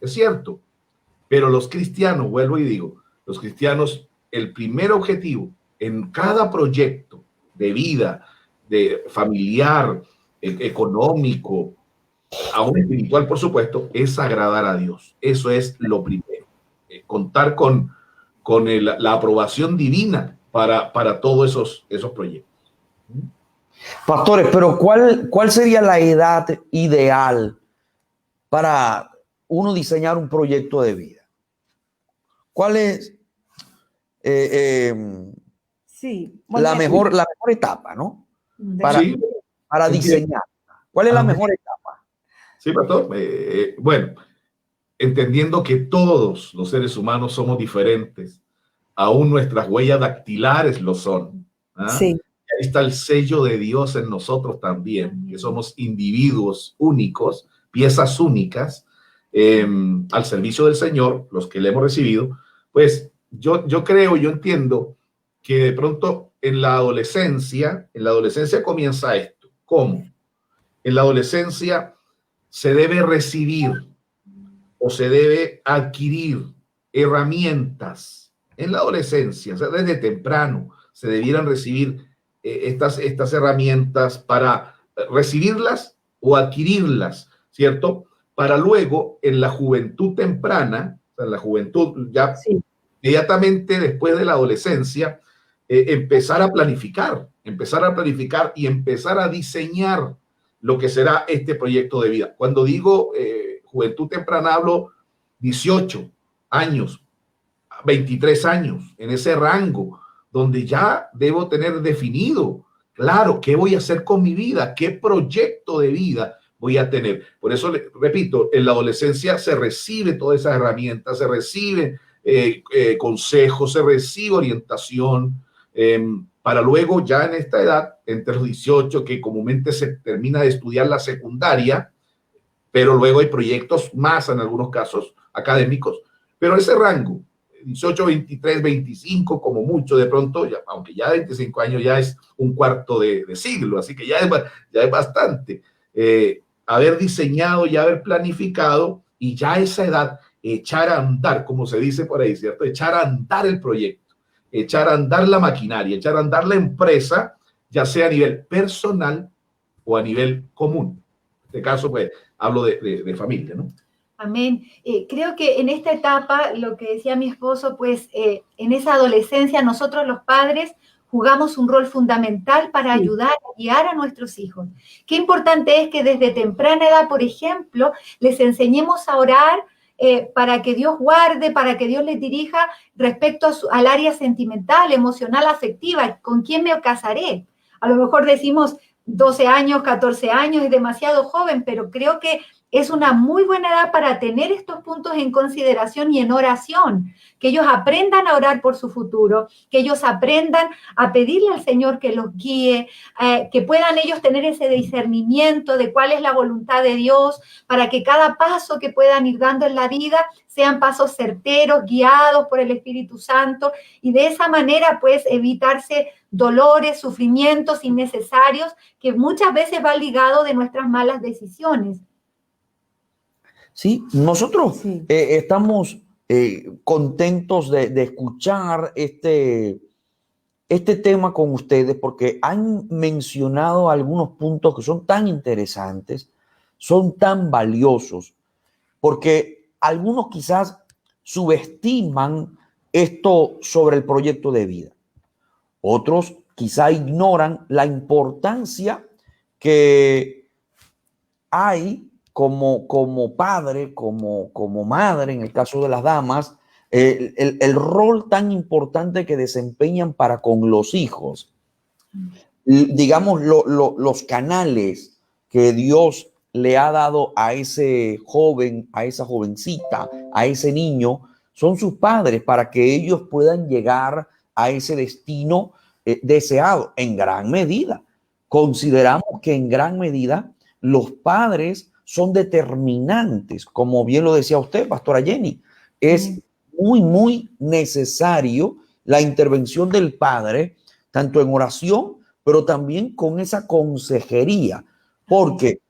es cierto. Pero los cristianos, vuelvo y digo, los cristianos, el primer objetivo en cada proyecto de vida, de familiar, económico, aún espiritual, por supuesto, es agradar a Dios. Eso es lo primero. Contar con la aprobación divina para todos esos proyectos. Pastores, pero ¿cuál sería la edad ideal para uno diseñar un proyecto de vida? ¿Cuál es sí, la mejor etapa, ¿no? Para diseñar. ¿Cuál es la mejor etapa? Sí, pastor. Bueno, entendiendo que todos los seres humanos somos diferentes, aún nuestras huellas dactilares lo son. Sí. Ahí está el sello de Dios en nosotros también, que somos individuos únicos, piezas únicas, al servicio del Señor, los que le hemos recibido. Pues yo entiendo que de pronto en la adolescencia comienza esto. ¿Cómo? En la adolescencia se debe recibir o se debe adquirir herramientas. En la adolescencia, o sea, desde temprano, se debieran recibir estas herramientas para recibirlas o adquirirlas, ¿cierto? Para luego, en la juventud temprana, o sea, en la juventud ya inmediatamente después de la adolescencia, empezar a planificar y empezar a diseñar lo que será este proyecto de vida. Cuando digo juventud temprana, hablo 18 años, 23 años, en ese rango, donde ya debo tener definido, claro, qué voy a hacer con mi vida, qué proyecto de vida voy a tener. Por eso, repito, en la adolescencia se recibe todas esas herramientas, se recibe consejos, se recibe orientación, para luego ya en esta edad, entre los 18, que comúnmente se termina de estudiar la secundaria, pero luego hay proyectos más, en algunos casos, académicos, pero ese rango, 18, 23, 25, como mucho de pronto, ya, aunque ya 25 años ya es un cuarto de siglo, así que ya es bastante. Haber diseñado y haber planificado, y ya a esa edad echar a andar, como se dice por ahí, ¿cierto? Echar a andar el proyecto, echar a andar la maquinaria, echar a andar la empresa, ya sea a nivel personal o a nivel común. En este caso, pues, hablo de familia, ¿no? Amén. Creo que en esta etapa, lo que decía mi esposo, pues en esa adolescencia nosotros los padres jugamos un rol fundamental para ayudar a guiar a nuestros hijos. Qué importante es que desde temprana edad, por ejemplo, les enseñemos a orar para que Dios guarde, para que Dios les dirija respecto al área sentimental, emocional, afectiva. ¿Con quién me casaré? A lo mejor decimos 12 años, 14 años, es demasiado joven, pero creo que es una muy buena edad para tener estos puntos en consideración y en oración, que ellos aprendan a orar por su futuro, que ellos aprendan a pedirle al Señor que los guíe, que puedan ellos tener ese discernimiento de cuál es la voluntad de Dios, para que cada paso que puedan ir dando en la vida sean pasos certeros, guiados por el Espíritu Santo, y de esa manera pues evitarse dolores, sufrimientos innecesarios que muchas veces van ligados de nuestras malas decisiones. Sí, nosotros estamos contentos de escuchar este tema con ustedes, porque han mencionado algunos puntos que son tan interesantes, son tan valiosos, porque algunos quizás subestiman esto sobre el proyecto de vida. Otros quizá ignoran la importancia que hay como padre, como madre, en el caso de las damas, el rol tan importante que desempeñan para con los hijos. Digamos, los canales que Dios le ha dado a ese joven, a esa jovencita, a ese niño, son sus padres, para que ellos puedan llegar a ese destino deseado. En gran medida, consideramos que en gran medida los padres son determinantes, como bien lo decía usted, pastora Jenny. Es muy, muy necesario la intervención del padre, tanto en oración, pero también con esa consejería, porque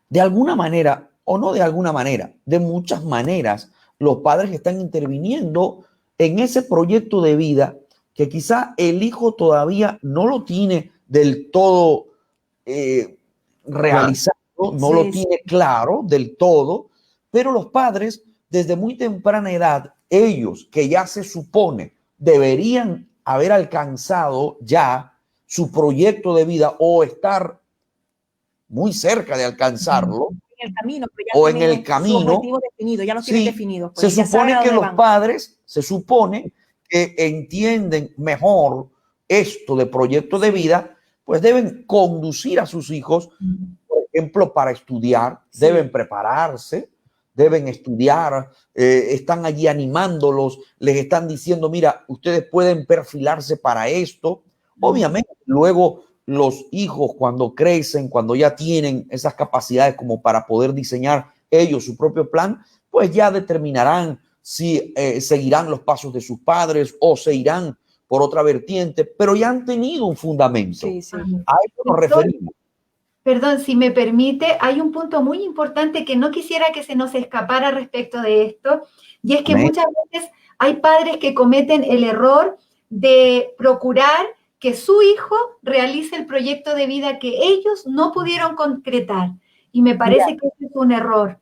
de alguna manera, o no de alguna manera, de muchas maneras, los padres están interviniendo en ese proyecto de vida que quizá el hijo todavía no lo tiene del todo realizado, no lo tiene claro del todo, pero los padres desde muy temprana edad, ellos que ya se supone deberían haber alcanzado ya su proyecto de vida o estar muy cerca de alcanzarlo, en el camino, pero ya o en el camino, su objetivo definido, ya lo tienen definido. Pues se supone que los padres, se supone que entienden mejor esto de proyecto de vida, pues deben conducir a sus hijos, por ejemplo, para estudiar, deben prepararse, deben estudiar, están allí animándolos, les están diciendo, mira, ustedes pueden perfilarse para esto. Obviamente, luego los hijos cuando crecen, cuando ya tienen esas capacidades como para poder diseñar ellos su propio plan, pues ya determinarán si seguirán los pasos de sus padres o se irán por otra vertiente, pero ya han tenido un fundamento. A eso nos referimos. Perdón, si me permite, hay un punto muy importante que no quisiera que se nos escapara respecto de esto, y es que muchas veces hay padres que cometen el error de procurar que su hijo realice el proyecto de vida que ellos no pudieron concretar. Y me parece que eso es un error.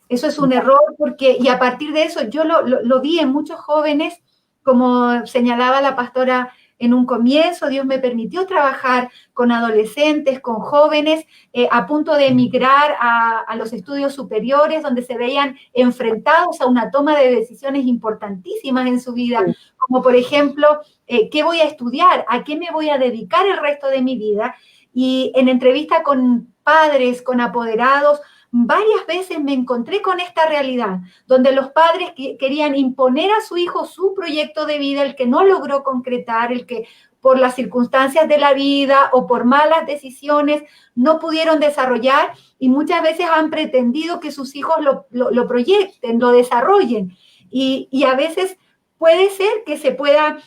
Eso es un error porque, y a partir de eso, yo lo vi en muchos jóvenes, como señalaba la pastora en un comienzo, Dios me permitió trabajar con adolescentes, con jóvenes, a punto de emigrar a los estudios superiores, donde se veían enfrentados a una toma de decisiones importantísimas en su vida, como por ejemplo, ¿qué voy a estudiar? ¿A qué me voy a dedicar el resto de mi vida? Y en entrevista con padres, con apoderados, varias veces me encontré con esta realidad, donde los padres querían imponer a su hijo su proyecto de vida, el que no logró concretar, el que por las circunstancias de la vida o por malas decisiones no pudieron desarrollar, y muchas veces han pretendido que sus hijos lo proyecten, lo desarrollen. Y a veces puede ser que se pueda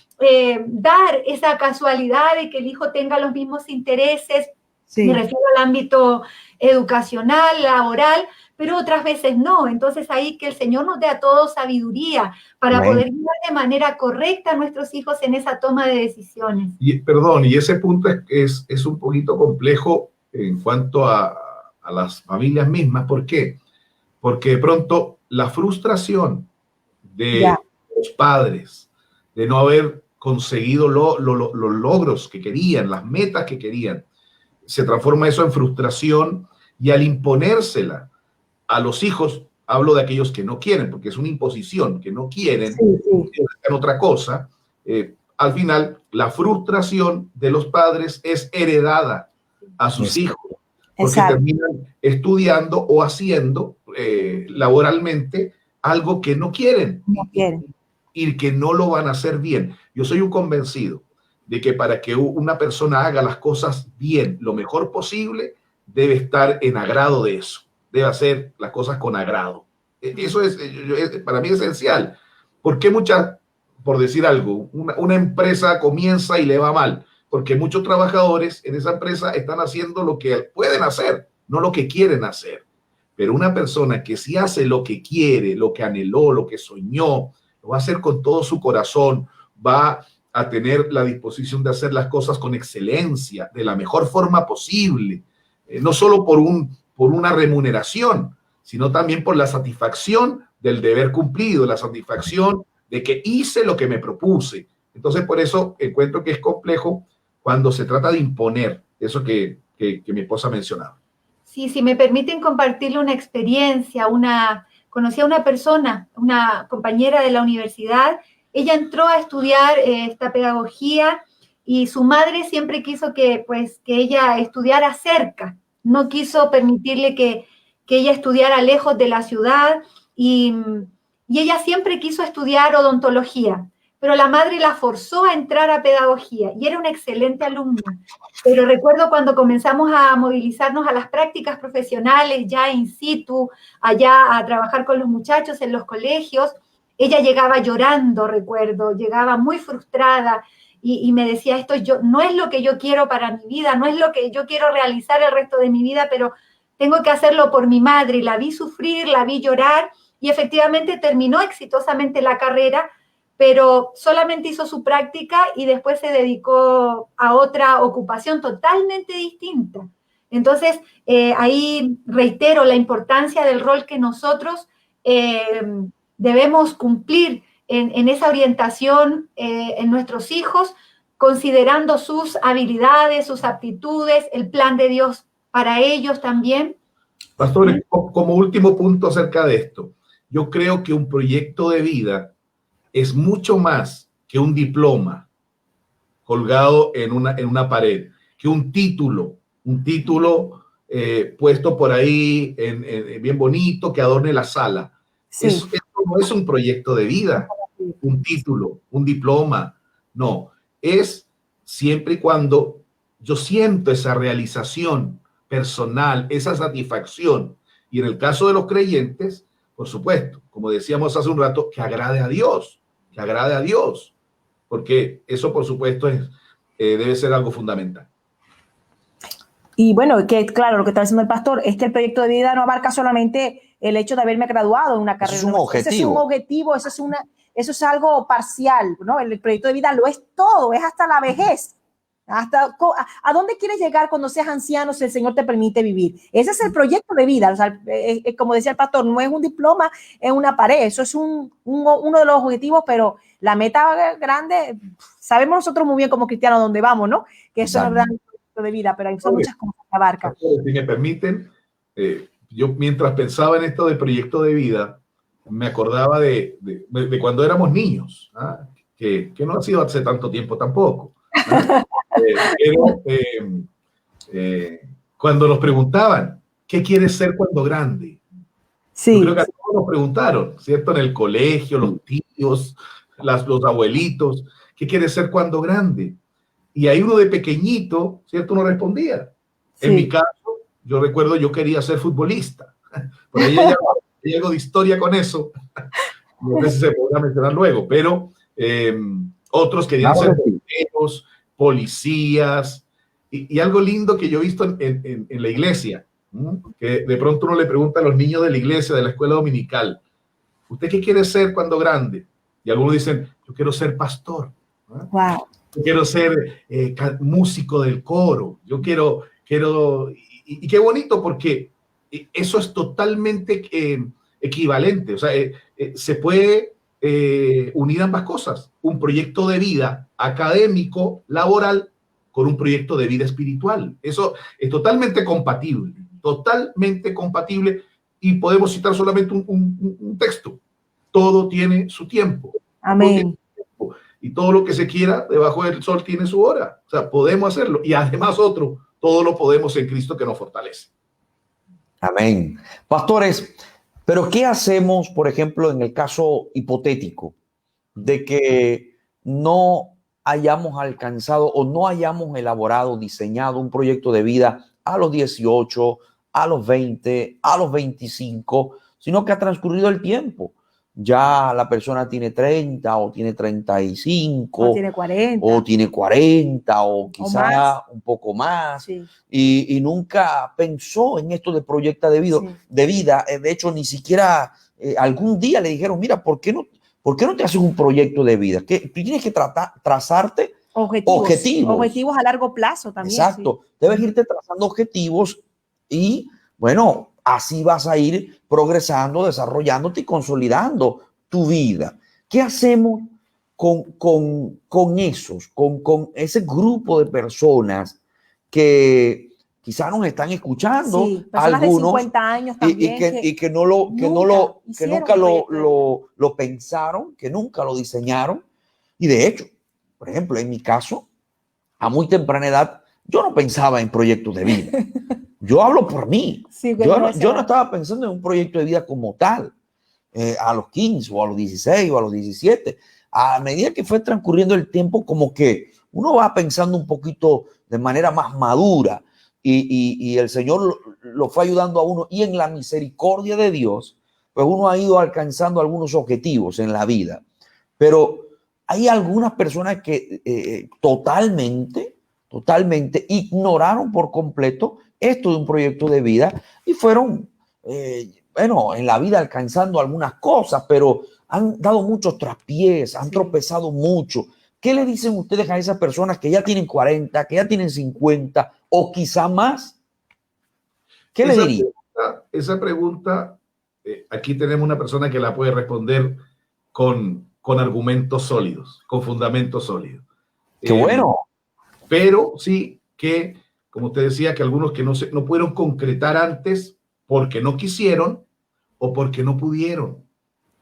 dar esa casualidad de que el hijo tenga los mismos intereses. Sí. Me refiero al ámbito educacional, laboral, pero otras veces no. Entonces ahí que el Señor nos dé a todos sabiduría para poder guiar de manera correcta a nuestros hijos en esa toma de decisiones. Y ese punto es un poquito complejo en cuanto a las familias mismas. ¿Por qué? Porque de pronto la frustración de los padres de no haber conseguido los logros que querían, las metas que querían, se transforma eso en frustración, y al imponérsela a los hijos, hablo de aquellos que no quieren, porque es una imposición, que no quieren, que otra cosa, al final la frustración de los padres es heredada a sus hijos, porque terminan estudiando o haciendo laboralmente algo que no quieren, y que no lo van a hacer bien. Yo soy un convencido de que para que una persona haga las cosas bien, lo mejor posible, debe estar en agrado de eso. Debe hacer las cosas con agrado. Eso es para mí esencial. ¿Por qué por decir algo, una empresa comienza y le va mal? Porque muchos trabajadores en esa empresa están haciendo lo que pueden hacer, no lo que quieren hacer. Pero una persona que sí hace lo que quiere, lo que anheló, lo que soñó, lo va a hacer con todo su corazón, va a tener la disposición de hacer las cosas con excelencia, de la mejor forma posible, no solo por una remuneración, sino también por la satisfacción del deber cumplido, la satisfacción de que hice lo que me propuse. Entonces, por eso encuentro que es complejo cuando se trata de imponer eso que mi esposa mencionaba. Sí, si me permiten compartirle una experiencia, conocí a una persona, una compañera de la universidad. Ella entró a estudiar esta pedagogía, y su madre siempre quiso que ella estudiara cerca, no quiso permitirle que ella estudiara lejos de la ciudad, y ella siempre quiso estudiar odontología, pero la madre la forzó a entrar a pedagogía, y era una excelente alumna. Pero recuerdo cuando comenzamos a movilizarnos a las prácticas profesionales, ya in situ, allá a trabajar con los muchachos en los colegios, ella llegaba llorando, recuerdo, llegaba muy frustrada, y me decía, esto no es lo que yo quiero para mi vida, no es lo que yo quiero realizar el resto de mi vida, pero tengo que hacerlo por mi madre. La vi sufrir, la vi llorar, y efectivamente terminó exitosamente la carrera, pero solamente hizo su práctica y después se dedicó a otra ocupación totalmente distinta. Entonces, ahí reitero la importancia del rol que nosotros debemos cumplir en esa orientación en nuestros hijos, considerando sus habilidades, sus aptitudes, el plan de Dios para ellos también. Pastores, como último punto acerca de esto, yo creo que un proyecto de vida es mucho más que un diploma colgado en una pared, que un título puesto por ahí bien bonito que adorne la sala. Sí. Eso no es un proyecto de vida, un título, un diploma. No, es siempre y cuando yo siento esa realización personal, esa satisfacción. Y en el caso de los creyentes, por supuesto, como decíamos hace un rato, que agrade a Dios, porque eso, por supuesto, debe ser algo fundamental. Y bueno, que claro, lo que está diciendo el pastor es que el proyecto de vida no abarca solamente el hecho de haberme graduado en una carrera. Es un objetivo. Ese es un objetivo, eso es algo parcial, ¿no? El proyecto de vida lo es todo, es hasta la vejez. ¿A dónde quieres llegar cuando seas anciano si el Señor te permite vivir? Ese es el proyecto de vida. O sea, como decía el pastor, no es un diploma, es una pared. Eso es uno de los objetivos, pero la meta grande, sabemos nosotros muy bien como cristianos dónde vamos, ¿no? Que eso es el gran proyecto de vida, pero hay muchas cosas que abarcan. Si me permiten, yo mientras pensaba en esto de proyecto de vida, me acordaba de cuando éramos niños, ¿ah? que no ha sido hace tanto tiempo tampoco. Pero cuando nos preguntaban, ¿qué quieres ser cuando grande? Sí. Yo creo que a todos nos preguntaron, ¿cierto? En el colegio, los tíos, los abuelitos, ¿qué quieres ser cuando grande? Y ahí uno de pequeñito, ¿cierto? No respondía. Sí. En mi caso, yo recuerdo, yo quería ser futbolista. Por ahí hay algo de historia con eso. No sé si se podrá mencionar luego, pero otros querían ser bomberos, policías, y algo lindo que yo he visto en la iglesia, que de pronto uno le pregunta a los niños de la iglesia, de la escuela dominical, ¿usted qué quiere ser cuando grande? Y algunos dicen, yo quiero ser pastor. Wow. Yo quiero ser músico del coro. Yo quiero y qué bonito, porque eso es totalmente equivalente. O sea, se puede unir ambas cosas. Un proyecto de vida académico, laboral, con un proyecto de vida espiritual. Eso es totalmente compatible. Y podemos citar solamente un texto. Todo tiene su tiempo. Amén. Y todo lo que se quiera debajo del sol tiene su hora. O sea, podemos hacerlo. Y además todo lo podemos en Cristo que nos fortalece. Amén. Pastores, pero ¿qué hacemos, por ejemplo, en el caso hipotético de que no hayamos alcanzado o no hayamos elaborado, diseñado un proyecto de vida a los 18, a los 20, a los 25, sino que ha transcurrido el tiempo? Ya la persona tiene 30 o tiene 35 o tiene 40 o quizá un poco más, sí. y nunca pensó en esto de proyecto de vida, sí. De hecho ni siquiera algún día le dijeron, mira, ¿por qué no te haces un proyecto de vida? Que tú tienes que trazarte objetivos a largo plazo también. Exacto, sí. Debes irte trazando objetivos y bueno, así vas a ir progresando, desarrollándote y consolidando tu vida. ¿Qué hacemos con ese grupo de personas que quizás nos están escuchando? Sí, personas algunos, de 50 años también. Y que nunca lo pensaron, que nunca lo diseñaron. Y de hecho, por ejemplo, en mi caso, a muy temprana edad, yo no pensaba en proyectos de vida. Yo hablo por mí. Sí, yo no estaba pensando en un proyecto de vida como tal. A los 15 o a los 16 o a los 17. A medida que fue transcurriendo el tiempo, como que uno va pensando un poquito de manera más madura y el Señor lo fue ayudando a uno, y en la misericordia de Dios, pues uno ha ido alcanzando algunos objetivos en la vida. Pero hay algunas personas que totalmente ignoraron por completo esto de un proyecto de vida y fueron, en la vida alcanzando algunas cosas, pero han dado muchos traspiés, han tropezado mucho. ¿Qué le dicen ustedes a esas personas que ya tienen 40, que ya tienen 50 o quizá más? ¿Qué le dirían? Esa pregunta, aquí tenemos una persona que la puede responder con argumentos sólidos, con fundamentos sólidos. ¡Qué bueno! Pero sí que, como usted decía, que algunos que no pudieron concretar antes porque no quisieron o porque no pudieron.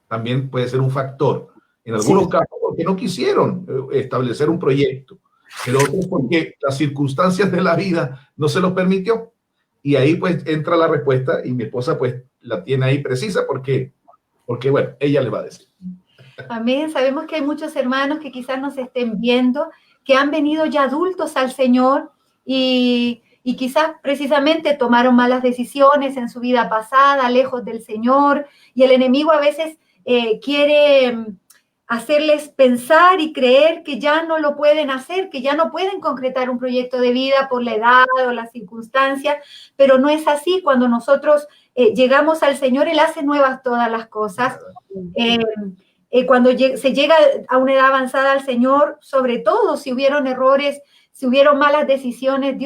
También puede ser un factor. En algunos casos porque no quisieron establecer un proyecto, pero otros porque las circunstancias de la vida no se los permitió. Y ahí pues entra la respuesta, y mi esposa pues la tiene ahí precisa porque bueno, ella le va a decir. Amén. Sabemos que hay muchos hermanos que quizás nos estén viendo, que han venido ya adultos al Señor y quizás precisamente tomaron malas decisiones en su vida pasada, lejos del Señor, y el enemigo a veces quiere hacerles pensar y creer que ya no lo pueden hacer, que ya no pueden concretar un proyecto de vida por la edad o las circunstancias, pero no es así. Cuando nosotros llegamos al Señor, Él hace nuevas todas las cosas. Cuando se llega a una edad avanzada al Señor, sobre todo si hubieron errores, si hubieron malas decisiones,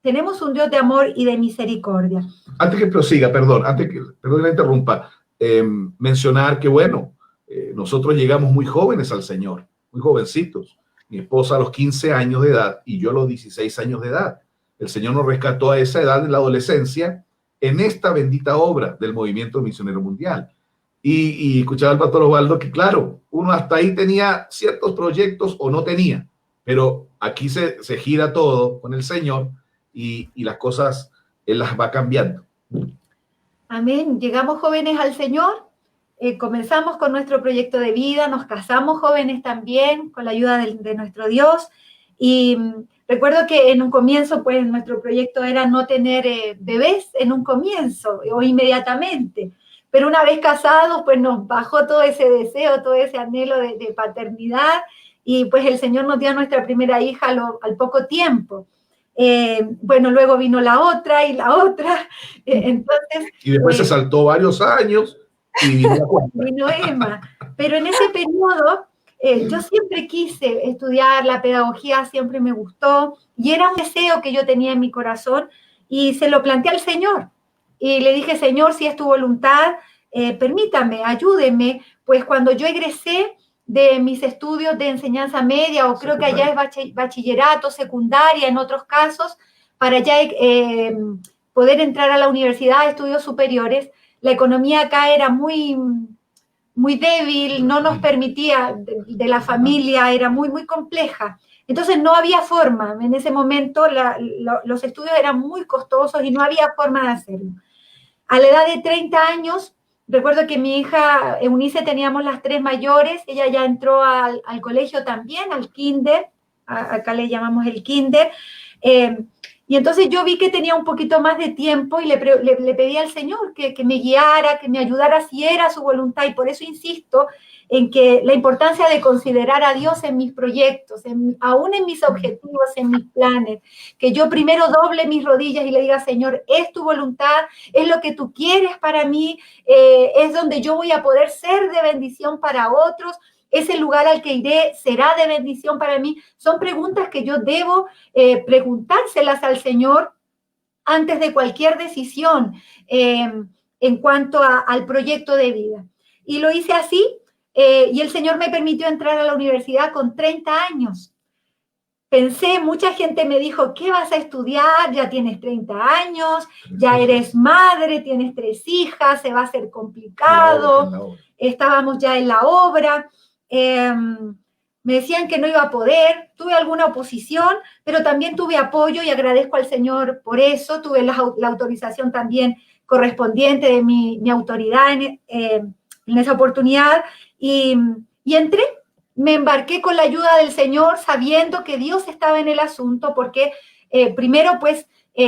tenemos un Dios de amor y de misericordia. Antes que prosiga, perdón que la interrumpa, mencionar que, bueno, nosotros llegamos muy jóvenes al Señor, muy jovencitos. Mi esposa a los 15 años de edad y yo a los 16 años de edad. El Señor nos rescató a esa edad en la adolescencia en esta bendita obra del Movimiento Misionero Mundial. Y escuchaba al pastor Osvaldo que, claro, uno hasta ahí tenía ciertos proyectos o no tenía, pero aquí se gira todo con el Señor y las cosas Él las va cambiando. Amén. Llegamos jóvenes al Señor, comenzamos con nuestro proyecto de vida, nos casamos jóvenes también con la ayuda de nuestro Dios. Y recuerdo que en un comienzo, pues nuestro proyecto era no tener bebés en un comienzo o inmediatamente. Pero una vez casados, pues nos bajó todo ese deseo, todo ese anhelo de paternidad. Y pues el Señor nos dio a nuestra primera hija al poco tiempo. Bueno, luego vino la otra y la otra. Entonces, y después se saltó varios años y vino la cuarta. Vino Emma. Pero en ese periodo, yo siempre quise estudiar la pedagogía, siempre me gustó. Y era un deseo que yo tenía en mi corazón y se lo planteé al Señor. Y le dije, Señor, si es tu voluntad, permítame, ayúdeme. Pues cuando yo egresé de mis estudios de enseñanza media, o creo que allá es bachillerato, secundaria, en otros casos, para ya poder entrar a la universidad de estudios superiores, la economía acá era muy, muy débil, no nos permitía, de la familia, era muy, muy compleja. Entonces no había forma, en ese momento los estudios eran muy costosos y no había forma de hacerlo. A la edad de 30 años, recuerdo que mi hija Eunice, teníamos las 3 mayores, ella ya entró al colegio también, al kinder, acá le llamamos el kinder, y entonces yo vi que tenía un poquito más de tiempo y le pedí al Señor que me guiara, que me ayudara si era su voluntad, y por eso insisto en que la importancia de considerar a Dios en mis proyectos, aún en mis objetivos, en mis planes, que yo primero doble mis rodillas y le diga, Señor, es tu voluntad, es lo que tú quieres para mí, es donde yo voy a poder ser de bendición para otros, ese lugar al que iré será de bendición para mí. Son preguntas que yo debo preguntárselas al Señor antes de cualquier decisión en cuanto al proyecto de vida. Y lo hice así. Y el Señor me permitió entrar a la universidad con 30 años. Pensé, mucha gente me dijo, ¿qué vas a estudiar? Ya tienes 30 años, ya eres madre, tienes 3 hijas, se va a hacer complicado. Estábamos ya en la obra. Me decían que no iba a poder. Tuve alguna oposición, pero también tuve apoyo y agradezco al Señor por eso. Tuve la autorización también correspondiente de mi autoridad en esa oportunidad. Y entré, me embarqué con la ayuda del Señor, sabiendo que Dios estaba en el asunto, porque primero pues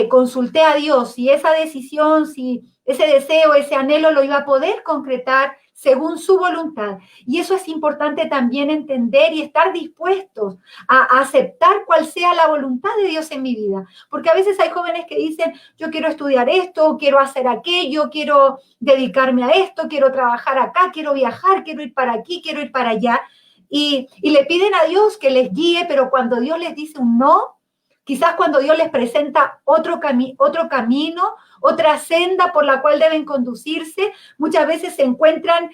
consulté a Dios si esa decisión, si ese deseo, ese anhelo lo iba a poder concretar según su voluntad. Y eso es importante también entender y estar dispuestos a aceptar cuál sea la voluntad de Dios en mi vida. Porque a veces hay jóvenes que dicen, yo quiero estudiar esto, quiero hacer aquello, quiero dedicarme a esto, quiero trabajar acá, quiero viajar, quiero ir para aquí, quiero ir para allá. Y le piden a Dios que les guíe, pero cuando Dios les dice un no, quizás cuando Dios les presenta otro camino, otra senda por la cual deben conducirse, muchas veces se encuentran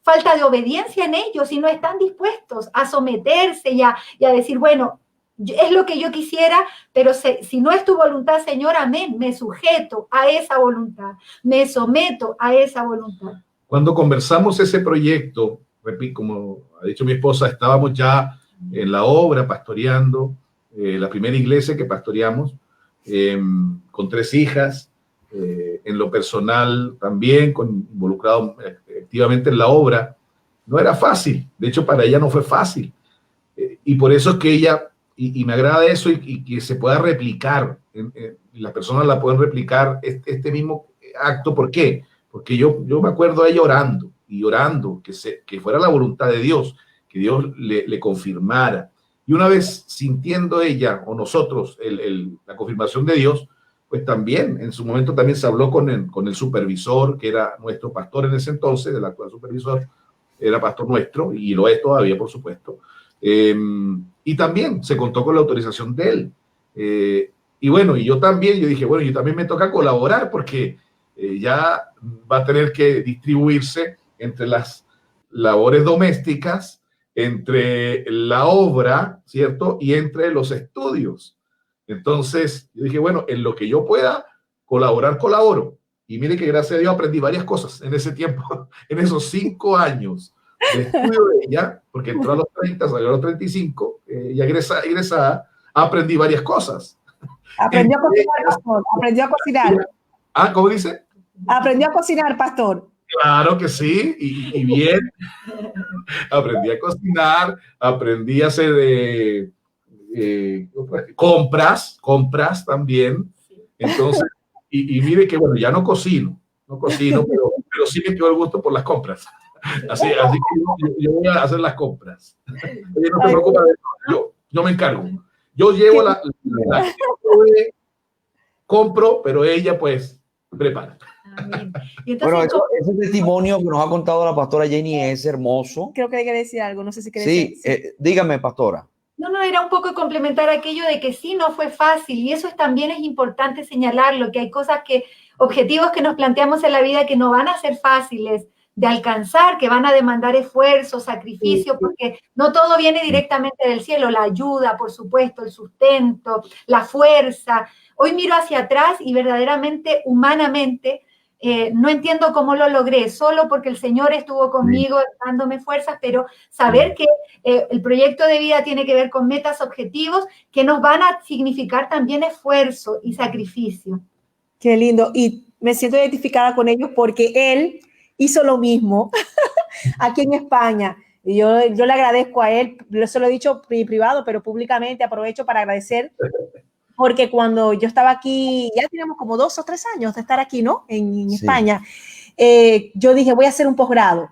falta de obediencia en ellos y no están dispuestos a someterse y a decir, bueno, es lo que yo quisiera, pero si no es tu voluntad, Señor, amén, me sujeto a esa voluntad, me someto a esa voluntad. Cuando conversamos ese proyecto, como ha dicho mi esposa, estábamos ya en la obra pastoreando, la primera iglesia que pastoreamos, con 3 hijas, en lo personal también, involucrado activamente en la obra. No era fácil, de hecho para ella no fue fácil, y por eso es que ella, y me agrada eso, y que se pueda replicar, las personas la pueden replicar este mismo acto. ¿Por qué? Porque yo me acuerdo de ella orando, y orando, que fuera la voluntad de Dios, que Dios le confirmara. Y una vez sintiendo ella o nosotros la confirmación de Dios, pues también en su momento también se habló con el supervisor, que era nuestro pastor en ese entonces, el actual supervisor era pastor nuestro, y lo es todavía, por supuesto. Y también se contó con la autorización de él. Y bueno, y yo dije, bueno, yo también me toca colaborar porque ya va a tener que distribuirse entre las labores domésticas, entre la obra, ¿cierto? Y entre los estudios. Entonces, yo dije, bueno, en lo que yo pueda colaborar, colaboro. Y mire que gracias a Dios aprendí varias cosas en ese tiempo, en esos 5 años de estudio de ella, porque entró a los 30, salió a los 35, ya egresada, aprendí varias cosas. Aprendió a cocinar, pastor. Aprendió a cocinar. Ah, ¿cómo dice? Aprendió a cocinar, pastor. Claro que sí, y bien. Aprendí a cocinar, aprendí a hacer compras también. Entonces, y mire que bueno, ya no cocino, pero sí me quedó el gusto por las compras. Así que yo voy a hacer las compras. Oye, no te preocupes, yo me encargo. Yo llevo compro, pero ella pues prepara. Amén. Y entonces, Bueno, ese testimonio que nos ha contado la pastora Jenny es hermoso. Creo que hay que decir algo, no sé si querés Sí, decir. dígame, pastora. No, era un poco complementar aquello de que sí, no fue fácil, y eso también es importante señalarlo, que hay objetivos que nos planteamos en la vida que no van a ser fáciles de alcanzar, que van a demandar esfuerzo, sacrificio, porque no todo viene directamente del cielo, la ayuda, por supuesto, el sustento, la fuerza. Hoy miro hacia atrás y verdaderamente, humanamente, no entiendo cómo lo logré, solo porque el Señor estuvo conmigo dándome fuerzas, pero saber que el proyecto de vida tiene que ver con metas, objetivos, que nos van a significar también esfuerzo y sacrificio. Qué lindo. Y me siento identificada con ellos porque él hizo lo mismo aquí en España. Y yo le agradezco a él, se lo he dicho privado, pero públicamente aprovecho para agradecer. Porque cuando yo estaba aquí, ya teníamos como 2 o 3 años de estar aquí, ¿no? En España. Yo dije, voy a hacer un posgrado.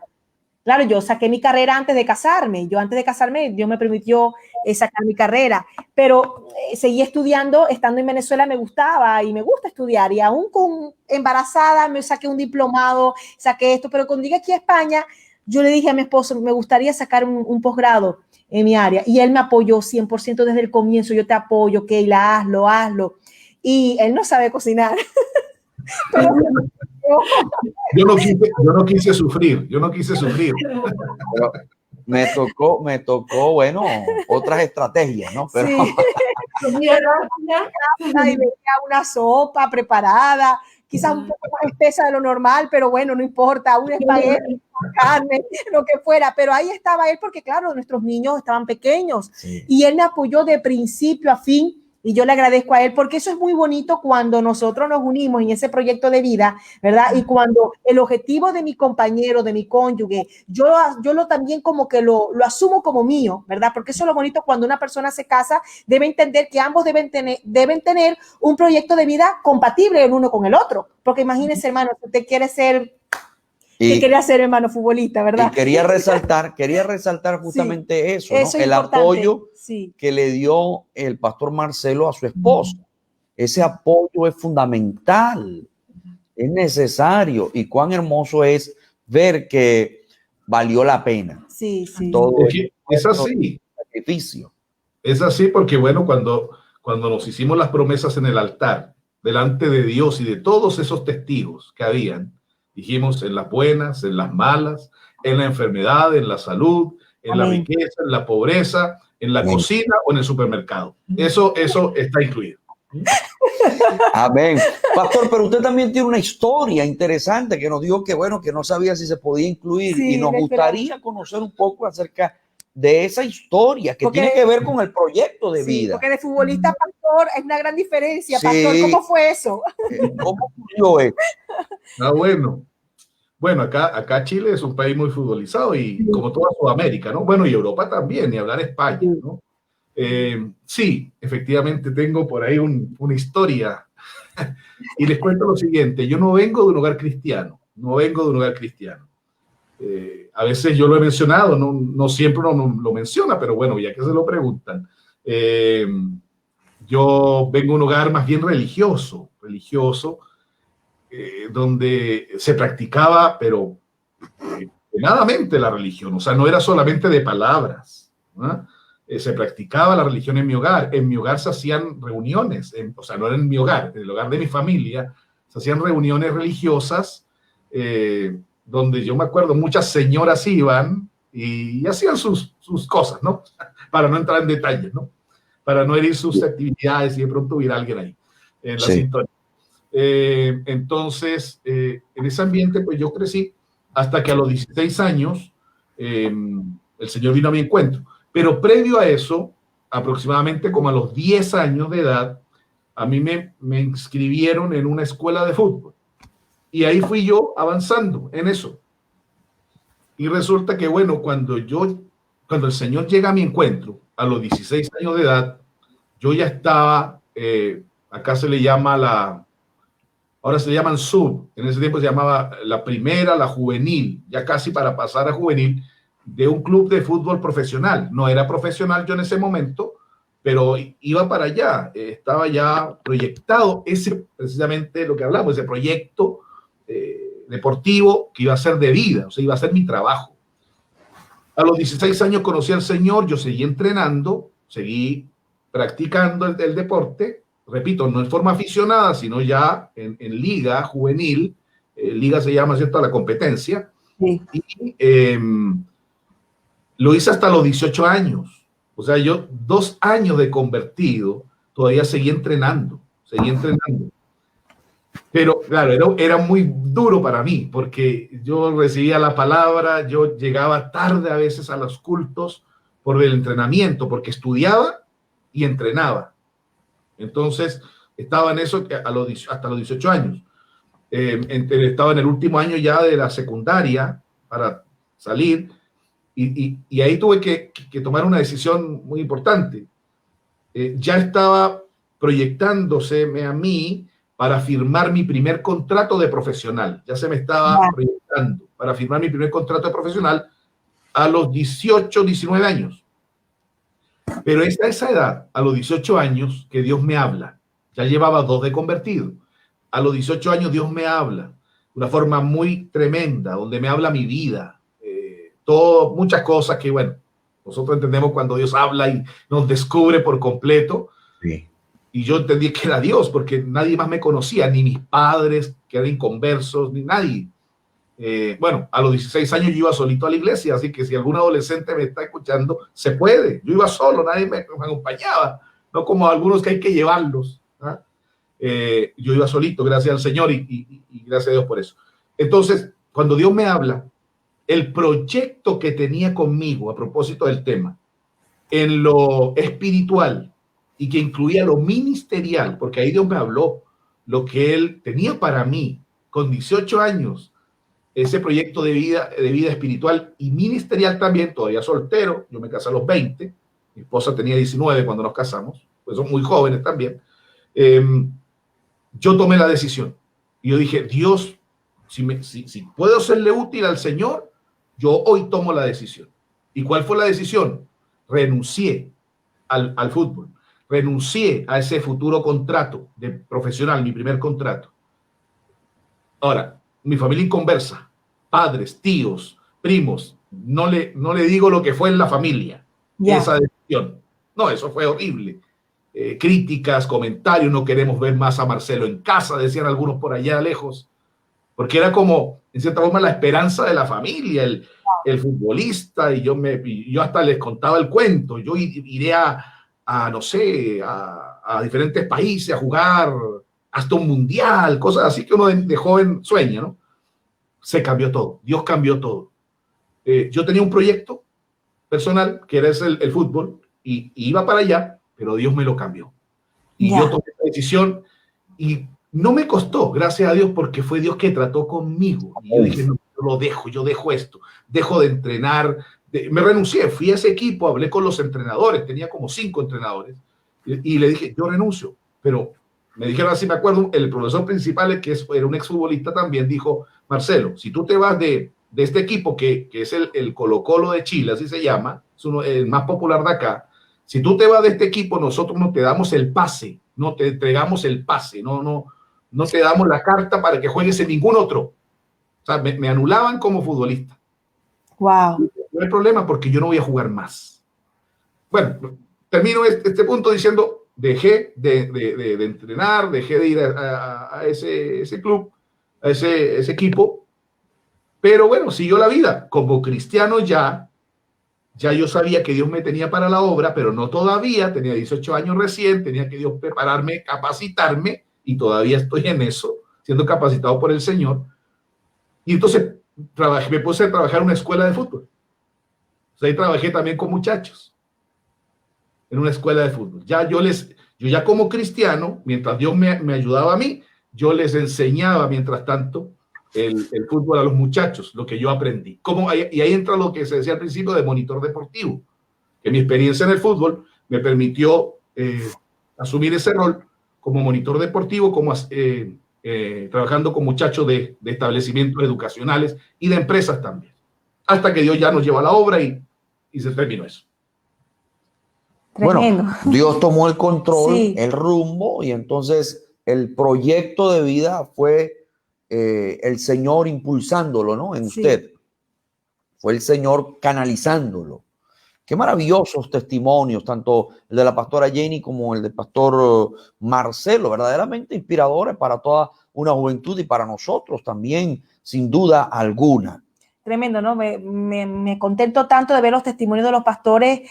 Claro, yo saqué mi carrera antes de casarme. Antes de casarme, Dios me permitió sacar mi carrera. Pero seguí estudiando, estando en Venezuela me gustaba y me gusta estudiar. Y aún con embarazada me saqué un diplomado, saqué esto. Pero cuando llegué aquí a España, yo le dije a mi esposo, me gustaría sacar un posgrado en mi área. Y él me apoyó 100% desde el comienzo. Yo te apoyo, Keila, hazlo. Y él no sabe cocinar. Pero yo no quise sufrir. Pero me tocó, bueno, otras estrategias, ¿no? Pero sí. Y venía una sopa preparada, quizás un poco más espesa de lo normal, pero bueno, no importa, un espagueti, carne, lo que fuera, pero ahí estaba él porque claro, nuestros niños estaban pequeños y él me apoyó de principio a fin y yo le agradezco a él porque eso es muy bonito cuando nosotros nos unimos en ese proyecto de vida, ¿verdad? Y cuando el objetivo de mi compañero, de mi cónyuge, yo lo también como que lo asumo como mío, ¿verdad? Porque eso es lo bonito cuando una persona se casa, debe entender que ambos deben tener un proyecto de vida compatible el uno con el otro, porque imagínese, hermano, si usted quiere ser que quería ser, hermano, futbolista, ¿verdad? Y quería resaltar justamente eso, ¿no? El apoyo que le dio el pastor Marcelo a su esposa. Ese apoyo es fundamental, es necesario. Y cuán hermoso es ver que valió la pena. Sí. Todo es así. Sacrificio. Es así porque, bueno, cuando nos hicimos las promesas en el altar, delante de Dios y de todos esos testigos que habían, dijimos en las buenas, en las malas, en la enfermedad, en la salud, en la riqueza, en la pobreza, en la cocina o en el supermercado. Eso está incluido. Amén. Pastor, pero usted también tiene una historia interesante que nos dijo que, bueno, que no sabía si se podía incluir y nos gustaría conocer un poco acerca de esa historia que tiene que ver con el proyecto de vida. Porque de futbolista a pastor es una gran diferencia. Pastor, ¿cómo fue eso? ¿Cómo ocurrió eso? Bueno, acá Chile es un país muy futbolizado y como toda Sudamérica, ¿no? Bueno, y Europa también, ni hablar España, ¿no? Sí, efectivamente tengo por ahí una historia y les cuento lo siguiente, yo no vengo de un hogar cristiano, a veces yo lo he mencionado, no siempre uno lo menciona, pero bueno, ya que se lo preguntan, yo vengo de un hogar más bien religioso, donde se practicaba, pero plenamente la religión, o sea, no era solamente de palabras, ¿no? se practicaba la religión en mi hogar. En mi hogar se hacían reuniones, o sea, no era en mi hogar, en el hogar de mi familia, se hacían reuniones religiosas, donde yo me acuerdo, muchas señoras iban y hacían sus cosas, ¿no? Para no entrar en detalles, ¿no? Para no herir sus actividades y de pronto hubiera alguien ahí en la sintonía. Entonces, en ese ambiente, pues yo crecí hasta que a los 16 años el Señor vino a mi encuentro. Pero previo a eso, aproximadamente como a los 10 años de edad, a mí me inscribieron en una escuela de fútbol. Y ahí fui yo avanzando en eso. Y resulta que, bueno, cuando el Señor llega a mi encuentro, a los 16 años de edad, yo ya estaba, acá se le llama ahora se llaman sub, en ese tiempo se llamaba la primera, la juvenil, ya casi para pasar a juvenil, de un club de fútbol profesional. No era profesional yo en ese momento, pero iba para allá, estaba ya proyectado precisamente lo que hablamos, ese proyecto deportivo que iba a ser de vida, o sea, iba a ser mi trabajo. A los 16 años conocí al Señor, yo seguí entrenando, seguí practicando el deporte, repito, no en forma aficionada, sino ya en liga juvenil, liga se llama, ¿cierto?, la competencia, sí. Y lo hice hasta los 18 años, o sea, yo 2 años de convertido, todavía seguí entrenando, pero claro, era muy duro para mí, porque yo recibía la palabra, yo llegaba tarde a veces a los cultos por el entrenamiento, porque estudiaba y entrenaba. Entonces, estaba en eso hasta los 18 años. Estaba en el último año ya de la secundaria para salir, y ahí tuve que tomar una decisión muy importante. Ya estaba proyectándoseme a mí para firmar mi primer contrato de profesional. Ya se me estaba proyectando para firmar mi primer contrato de profesional a los 18, 19 años. Pero es a esa edad, a los 18 años, que Dios me habla. Ya llevaba 2 de convertido. A los 18 años Dios me habla de una forma muy tremenda, donde me habla mi vida. Muchas cosas que, bueno, nosotros entendemos cuando Dios habla y nos descubre por completo. Sí. Y yo entendí que era Dios, porque nadie más me conocía, ni mis padres, que eran inconversos, ni nadie. Bueno, a los 16 años yo iba solito a la iglesia, así que si algún adolescente me está escuchando, se puede. Yo iba solo, nadie me acompañaba, no como algunos que hay que llevarlos. Yo iba solito, gracias al Señor, y gracias a Dios por eso. Entonces, cuando Dios me habla, el proyecto que tenía conmigo, a propósito del tema, en lo espiritual, y que incluía lo ministerial, porque ahí Dios me habló lo que Él tenía para mí con 18 años, ese proyecto de vida espiritual y ministerial también, todavía soltero. Yo me casé a los 20, mi esposa tenía 19 cuando nos casamos, pues son muy jóvenes también. Yo tomé la decisión y yo dije, Dios, si puedo serle útil al Señor, yo hoy tomo la decisión. ¿Y cuál fue la decisión? Renuncié al fútbol. Renuncié a ese futuro contrato de profesional, mi primer contrato. Ahora, mi familia inconversa, padres, tíos, primos, no le digo lo que fue en la familia, esa decisión. No, eso fue horrible. Críticas, comentarios, no queremos ver más a Marcelo en casa, decían algunos por allá lejos, porque era como, en cierta forma, la esperanza de la familia, el futbolista, y yo hasta les contaba el cuento. Yo iré no sé, a diferentes países a jugar hasta un mundial, cosas así que uno de joven sueña, ¿no? Se cambió todo, Dios cambió todo. Yo tenía un proyecto personal que era el fútbol y iba para allá, pero Dios me lo cambió. Y yo tomé esa decisión y no me costó, gracias a Dios, porque fue Dios que trató conmigo. Y yo dije, no, yo dejo esto, dejo de entrenar. Me renuncié, fui a ese equipo, hablé con los entrenadores, tenía como 5 entrenadores, y le dije, yo renuncio. Pero me dijeron así, me acuerdo, el profesor principal, que era un exfutbolista también, dijo, Marcelo, si tú te vas de este equipo, que es el Colo-Colo de Chile, así se llama, es el más popular de acá, si tú te vas de este equipo, nosotros no te damos el pase, no te entregamos el pase, no te damos la carta para que juegues en ningún otro. O sea, me anulaban como futbolista. Wow. No hay problema porque yo no voy a jugar más. bueno, termino este punto diciendo, dejé de entrenar, dejé de ir a ese club, a ese equipo, pero bueno, siguió la vida. Como cristiano ya yo sabía que Dios me tenía para la obra, pero no todavía, tenía 18 años recién, tenía que Dios prepararme, capacitarme, y todavía estoy en eso, siendo capacitado por el Señor. Y entonces me puse a trabajar en una escuela de fútbol. O sea, ahí trabajé también con muchachos en una escuela de fútbol. Yo ya como cristiano, mientras Dios me ayudaba a mí, yo les enseñaba mientras tanto el fútbol a los muchachos, lo que yo aprendí. Y ahí entra lo que se decía al principio de monitor deportivo, que mi experiencia en el fútbol me permitió asumir ese rol como monitor deportivo, trabajando con muchachos de establecimientos educacionales y de empresas también, hasta que Dios ya nos llevó a la obra y se terminó eso. Tremendo. Bueno, Dios tomó el control, Sí. el rumbo, y entonces el proyecto de vida fue el Señor impulsándolo, ¿no? En Sí. usted. Fue el Señor canalizándolo. Qué maravillosos testimonios, tanto el de la pastora Jenny como el del pastor Marcelo, verdaderamente inspiradores para toda una juventud y para nosotros también, sin duda alguna. Tremendo, ¿no? Me contento tanto de ver los testimonios de los pastores,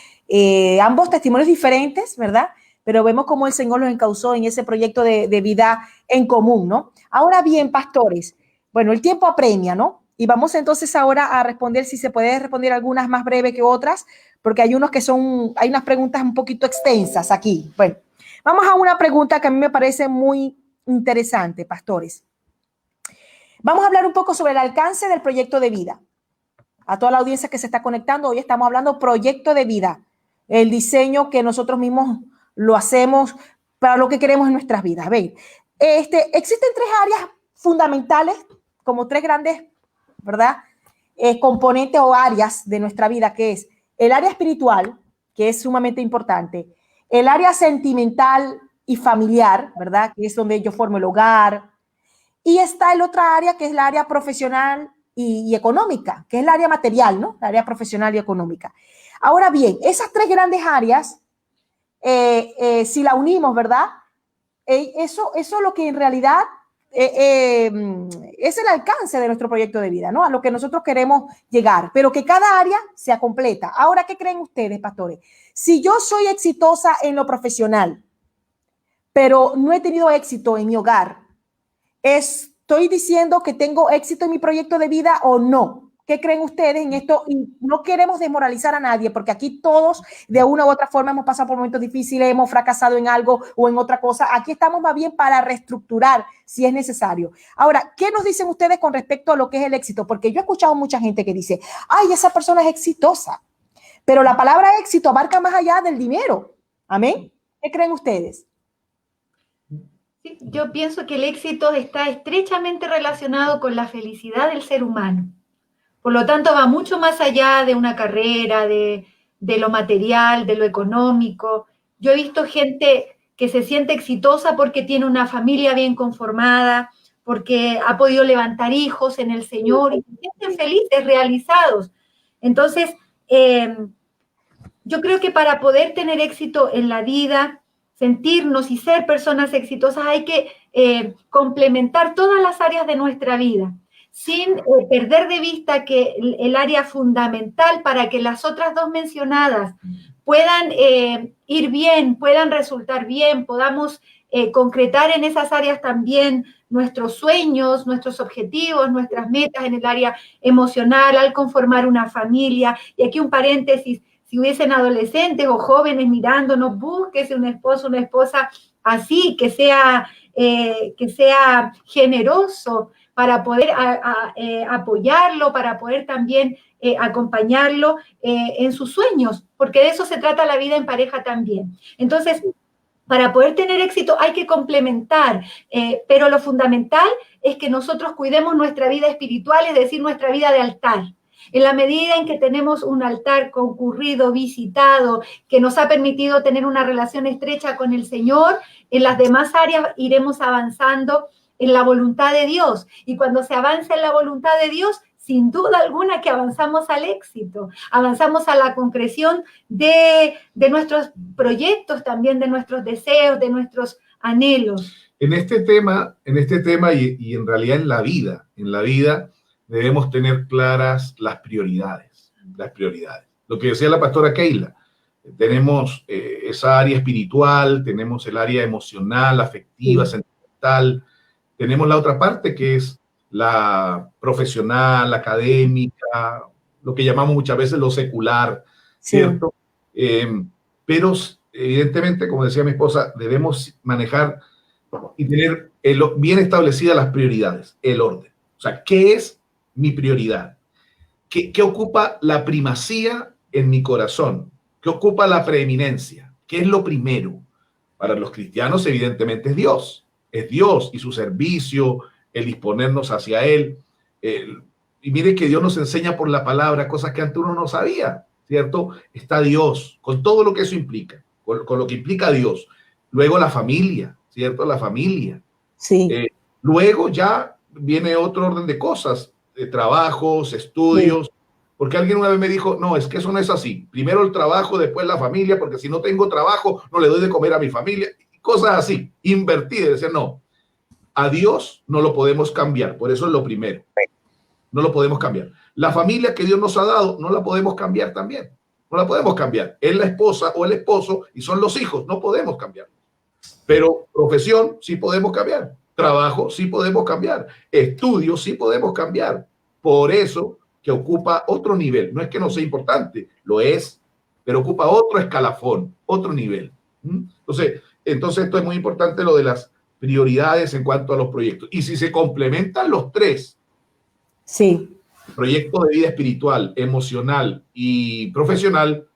ambos testimonios diferentes, ¿verdad? Pero vemos cómo el Señor los encauzó en ese proyecto de vida en común, ¿no? Ahora bien, pastores, bueno, el tiempo apremia, ¿no? Y vamos entonces ahora a responder, si se puede responder algunas más breves que otras, porque hay unas preguntas un poquito extensas aquí. Bueno, vamos a una pregunta que a mí me parece muy interesante, pastores. Vamos a hablar un poco sobre el alcance del proyecto de vida. A toda la audiencia que se está conectando, hoy estamos hablando proyecto de vida, el diseño que nosotros mismos lo hacemos para lo que queremos en nuestras vidas. Ven, existen tres áreas fundamentales, como tres grandes, ¿verdad? Componentes o áreas de nuestra vida, que es el área espiritual, que es sumamente importante, el área sentimental y familiar, ¿verdad? Que es donde yo formo el hogar. Y está el otra área, que es la área profesional y económica, que es la área material, ¿no? La área profesional y económica. Ahora bien, esas tres grandes áreas, si la unimos, ¿verdad? Eso es lo que en realidad es el alcance de nuestro proyecto de vida, ¿no? A lo que nosotros queremos llegar, pero que cada área sea completa. Ahora, ¿qué creen ustedes, pastores? Si yo soy exitosa en lo profesional, pero no he tenido éxito en mi hogar, ¿estoy diciendo que tengo éxito en mi proyecto de vida o no? ¿Qué creen ustedes en esto? Y no queremos desmoralizar a nadie, porque aquí todos de una u otra forma hemos pasado por momentos difíciles, hemos fracasado en algo o en otra cosa. Aquí estamos más bien para reestructurar si es necesario. Ahora, ¿qué nos dicen ustedes con respecto a lo que es el éxito? Porque yo he escuchado mucha gente que dice, ay, esa persona es exitosa, pero la palabra éxito abarca más allá del dinero. ¿Amén? ¿Qué creen ustedes? Sí, yo pienso que el éxito está estrechamente relacionado con la felicidad del ser humano. Por lo tanto, va mucho más allá de una carrera, de lo material, de lo económico. Yo he visto gente que se siente exitosa porque tiene una familia bien conformada, porque ha podido levantar hijos en el Señor y se sienten felices, realizados. Entonces, yo creo que para poder tener éxito en la vida, sentirnos y ser personas exitosas, hay que complementar todas las áreas de nuestra vida, sin perder de vista que el área fundamental para que las otras dos mencionadas puedan ir bien, puedan resultar bien, podamos concretar en esas áreas también nuestros sueños, nuestros objetivos, nuestras metas en el área emocional, al conformar una familia. Y aquí un paréntesis, si hubiesen adolescentes o jóvenes mirándonos, búsquese un esposo, una esposa así, que sea generoso, para poder apoyarlo, para poder también acompañarlo en sus sueños, porque de eso se trata la vida en pareja también. Entonces, para poder tener éxito hay que complementar, pero lo fundamental es que nosotros cuidemos nuestra vida espiritual, es decir, nuestra vida de altar. En la medida en que tenemos un altar concurrido, visitado, que nos ha permitido tener una relación estrecha con el Señor, en las demás áreas iremos avanzando en la voluntad de Dios. Y cuando se avanza en la voluntad de Dios, sin duda alguna que avanzamos al éxito, avanzamos a la concreción de nuestros proyectos, también de nuestros deseos, de nuestros anhelos. En este tema y en realidad en la vida debemos tener claras las prioridades. Lo que decía la pastora Keila, tenemos esa área espiritual, tenemos el área emocional, afectiva, sentimental, tenemos la otra parte que es la profesional, académica, lo que llamamos muchas veces lo secular, ¿cierto? Pero evidentemente, como decía mi esposa, debemos manejar y tener bien establecidas las prioridades, el orden. O sea, ¿qué es mi prioridad? ¿Qué ocupa la primacía en mi corazón? ¿Qué ocupa la preeminencia? ¿Qué es lo primero? Para los cristianos, evidentemente, es Dios. Es Dios y su servicio, el disponernos hacia Él. Y mire que Dios nos enseña por la palabra cosas que antes uno no sabía, ¿cierto? Está Dios, con todo lo que eso implica, con lo que implica Dios. Luego la familia, ¿cierto? La familia. Sí. Luego ya viene otro orden de cosas, de trabajos, estudios, porque alguien una vez me dijo, no, es que eso no es así. Primero el trabajo, después la familia, porque si no tengo trabajo, no le doy de comer a mi familia. Cosas así, invertidas. Decir, no, a Dios no lo podemos cambiar, por eso es lo primero. No lo podemos cambiar. La familia que Dios nos ha dado, no la podemos cambiar también. No la podemos cambiar. Es la esposa o el esposo y son los hijos, no podemos cambiar. Pero profesión sí podemos cambiar. Trabajo sí podemos cambiar. Estudio sí podemos cambiar. Por eso que ocupa otro nivel. No es que no sea importante, lo es, pero ocupa otro escalafón, otro nivel. Entonces esto es muy importante, lo de las prioridades en cuanto a los proyectos. Y si se complementan los tres, proyecto de vida espiritual, emocional y profesional,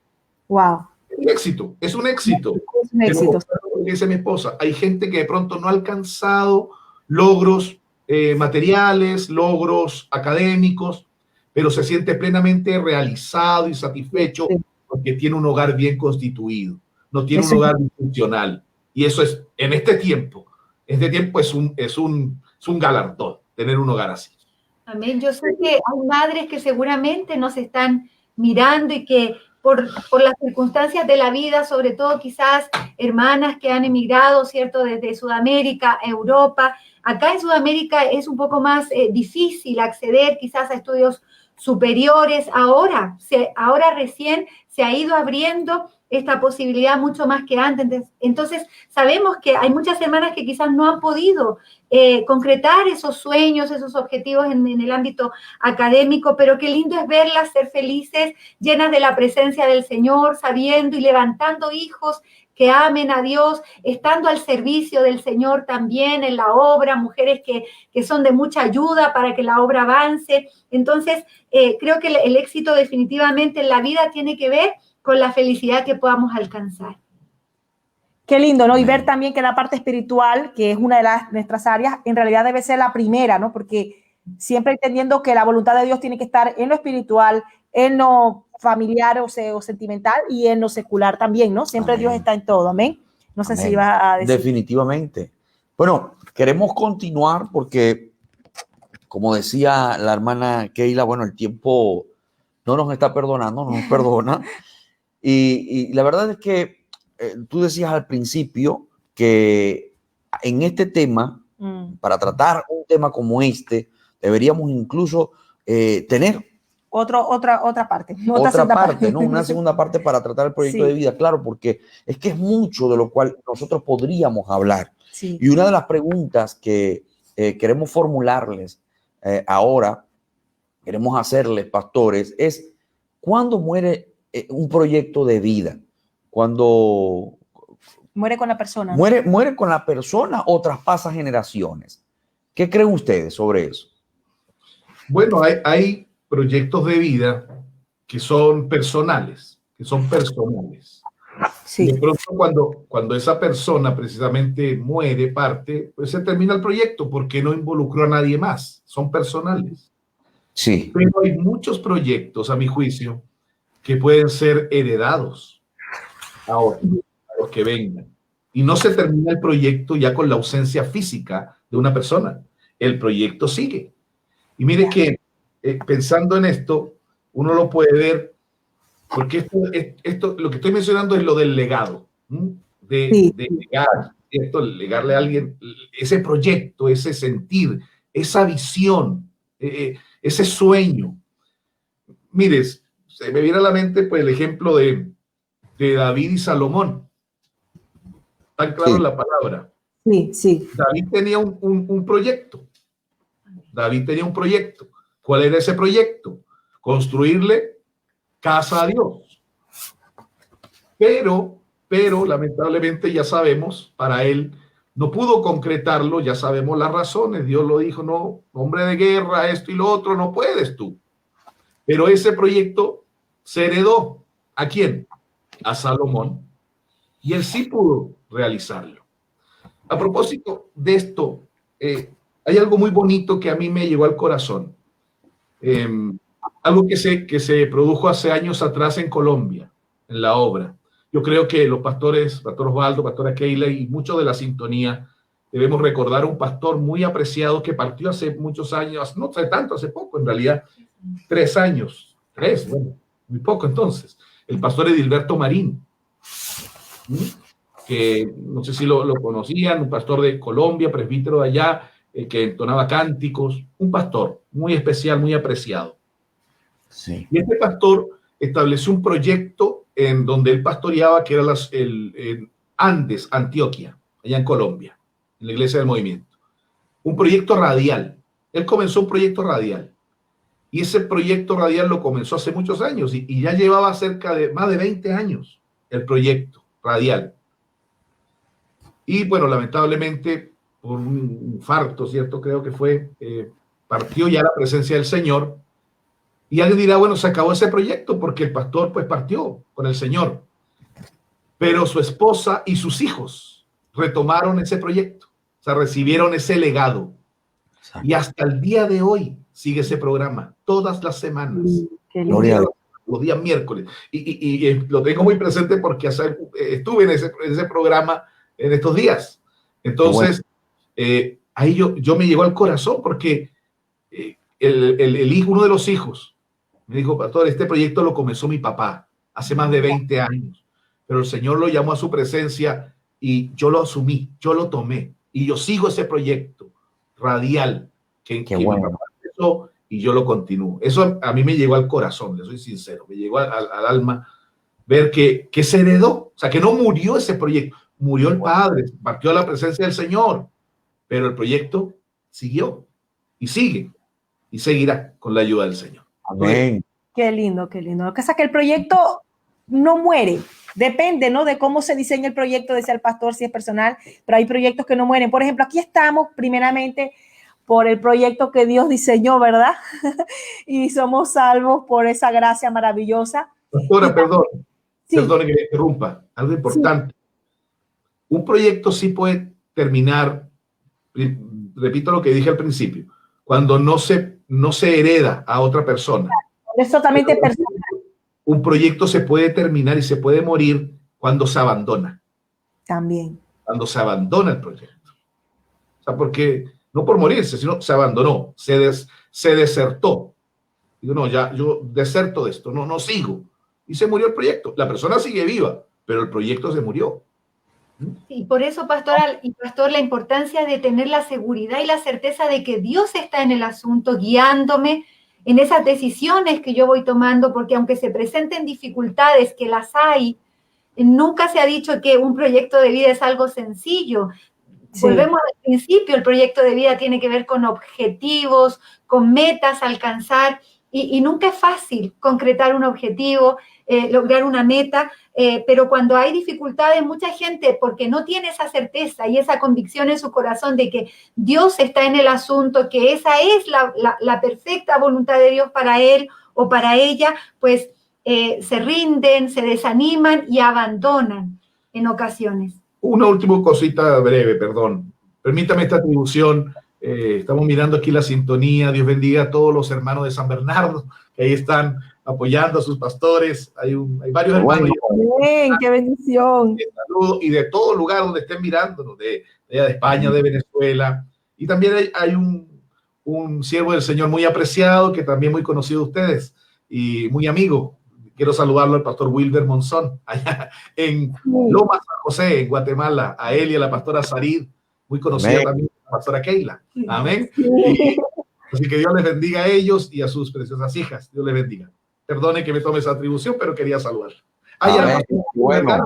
wow, es un éxito, es un éxito. Es un éxito. Dice mi esposa, hay gente que de pronto no ha alcanzado logros materiales, logros académicos, pero se siente plenamente realizado y satisfecho porque tiene un hogar bien constituido, no tiene un hogar disfuncional. Y eso es, en este tiempo es un galardón, tener un hogar así. Amén. Yo sé que hay madres que seguramente nos están mirando y que por las circunstancias de la vida, sobre todo quizás hermanas que han emigrado, ¿cierto?, desde Sudamérica, Europa. Acá en Sudamérica es un poco más difícil acceder quizás a estudios superiores. Ahora recién se ha ido abriendo esta posibilidad mucho más que antes. Entonces, sabemos que hay muchas hermanas que quizás no han podido concretar esos sueños, esos objetivos en el ámbito académico, pero qué lindo es verlas ser felices, llenas de la presencia del Señor, sabiendo y levantando hijos que amen a Dios, estando al servicio del Señor también en la obra, mujeres que son de mucha ayuda para que la obra avance. Entonces, creo que el éxito definitivamente en la vida tiene que ver con la felicidad que podamos alcanzar. Qué lindo, ¿no? Y ver también que la parte espiritual, que es una de nuestras áreas, en realidad debe ser la primera, ¿no? Porque siempre entendiendo que la voluntad de Dios tiene que estar en lo espiritual, en lo familiar o sentimental y en lo secular también, ¿no? Siempre amén. Dios está en todo, amén. No sé si ibas a decir. Definitivamente. Bueno, queremos continuar porque, como decía la hermana Keila, bueno, el tiempo no nos está perdonando, no nos perdona. Y la verdad es que tú decías al principio que en este tema, para tratar un tema como este, deberíamos incluso tener otra parte. Otra parte, ¿no? Una segunda parte para tratar el proyecto de vida, claro, porque es que es mucho de lo cual nosotros podríamos hablar. Sí. Y una de las preguntas que queremos formularles ahora, queremos hacerles, pastores, es ¿cuándo muere un proyecto de vida? Cuando muere con la persona. Muere con la persona o traspasa generaciones. ¿Qué creen ustedes sobre eso? Bueno, hay proyectos de vida que son personales, Sí. De pronto cuando esa persona precisamente muere, parte, pues se termina el proyecto porque no involucró a nadie más, son personales. Sí. Pero hay muchos proyectos, a mi juicio, que pueden ser heredados ahora, a los que vengan. Y no se termina el proyecto ya con la ausencia física de una persona. El proyecto sigue. Y mire que pensando en esto, uno lo puede ver, porque esto lo que estoy mencionando es lo del legado, ¿m? De legar, ¿cierto? Legarle a alguien ese proyecto, ese sentir, esa visión, ese sueño. Mires, se me viene a la mente pues, el ejemplo de David y Salomón. Tan claro la palabra. Sí, sí. David tenía un proyecto. David tenía un proyecto. ¿Cuál era ese proyecto? Construirle casa a Dios. Pero lamentablemente ya sabemos, para él no pudo concretarlo, ya sabemos las razones. Dios lo dijo, no, hombre de guerra, esto y lo otro, no puedes tú. Pero ese proyecto se heredó. ¿A quién? A Salomón. Y él sí pudo realizarlo. A propósito de esto, hay algo muy bonito que a mí me llegó al corazón. Algo que se produjo hace años atrás en Colombia, en la obra. Yo creo que los pastores, Pastor Osvaldo, Pastora Keila y muchos de la sintonía, debemos recordar a un pastor muy apreciado que partió hace muchos años, no hace tanto, hace poco, en realidad, 3 años, bueno, muy poco entonces, el pastor Edilberto Marín, que no sé si lo conocían, un pastor de Colombia, presbítero de allá, que entonaba cánticos, un pastor muy especial, muy apreciado. Sí. Y este pastor estableció un proyecto en donde él pastoreaba, que era el Andes, Antioquia, allá en Colombia, en la Iglesia del Movimiento. Un proyecto radial. Él comenzó un proyecto radial. Y ese proyecto radial lo comenzó hace muchos años y ya llevaba cerca de más de 20 años el proyecto radial. Y bueno, lamentablemente, por un infarto, ¿cierto? Creo que fue, partió ya la presencia del Señor. Y alguien dirá, bueno, se acabó ese proyecto porque el pastor pues partió con el Señor. Pero su esposa y sus hijos retomaron ese proyecto. O sea, recibieron ese legado. Exacto. Y hasta el día de hoy sigue ese programa, todas las semanas. Los días miércoles. Y lo tengo muy presente porque estuve en ese programa en estos días. Entonces, ahí yo me llegó al corazón porque el hijo, uno de los hijos, me dijo, pastor, este proyecto lo comenzó mi papá hace más de 20 años, pero el Señor lo llamó a su presencia y yo lo asumí, yo lo tomé y yo sigo ese proyecto radial que mi papá empezó y yo lo continúo. Eso a mí me llegó al corazón, le soy sincero, me llegó al alma ver que se heredó, o sea, que no murió ese proyecto, murió el padre, partió a la presencia del Señor, pero el proyecto siguió y sigue y seguirá con la ayuda del Señor. Amén. Qué lindo, qué lindo. Lo que pasa es que el proyecto no muere. Depende, ¿no? De cómo se diseña el proyecto, decía el pastor, si es personal, pero hay proyectos que no mueren. Por ejemplo, aquí estamos primeramente por el proyecto que Dios diseñó, ¿verdad? Y somos salvos por esa gracia maravillosa. Pastora, perdón que me interrumpa. Algo importante. Sí. Un proyecto sí puede terminar, repito lo que dije al principio, cuando no se hereda a otra persona. Es totalmente personal. Un proyecto se puede terminar y se puede morir cuando se abandona. También. Cuando se abandona el proyecto. O sea, porque no por morirse, sino se abandonó, se desertó. Digo, no, ya yo deserto de esto, no sigo. Y se murió el proyecto. La persona sigue viva, pero el proyecto se murió. Y por eso, pastor, la importancia de tener la seguridad y la certeza de que Dios está en el asunto, guiándome en esas decisiones que yo voy tomando, porque aunque se presenten dificultades, que las hay, nunca se ha dicho que un proyecto de vida es algo sencillo. Sí. Volvemos al principio, el proyecto de vida tiene que ver con objetivos, con metas a alcanzar, y nunca es fácil concretar un objetivo, lograr una meta, pero cuando hay dificultades, mucha gente, porque no tiene esa certeza y esa convicción en su corazón de que Dios está en el asunto, que esa es la perfecta voluntad de Dios para él o para ella, pues se rinden, se desaniman y abandonan en ocasiones. Una última cosita breve, perdón. Permítame esta atribución. Estamos mirando aquí la sintonía. Dios bendiga a todos los hermanos de San Bernardo que ahí están apoyando a sus pastores. Hay varios hermanos. Bien, qué bendición. De salud y de todo lugar donde estén mirándonos, de España, de Venezuela. Y también hay un siervo del Señor muy apreciado, que también muy conocido de ustedes y muy amigo. Quiero saludarlo al pastor Wilber Monzón, allá en Loma San José, en Guatemala, a él y a la pastora Sarid, muy conocida Amén. también, la pastora Keila. Amén. Y, así que Dios les bendiga a ellos y a sus preciosas hijas. Dios les bendiga. Perdone que me tome esa atribución, pero quería saludar. Amén. Bueno,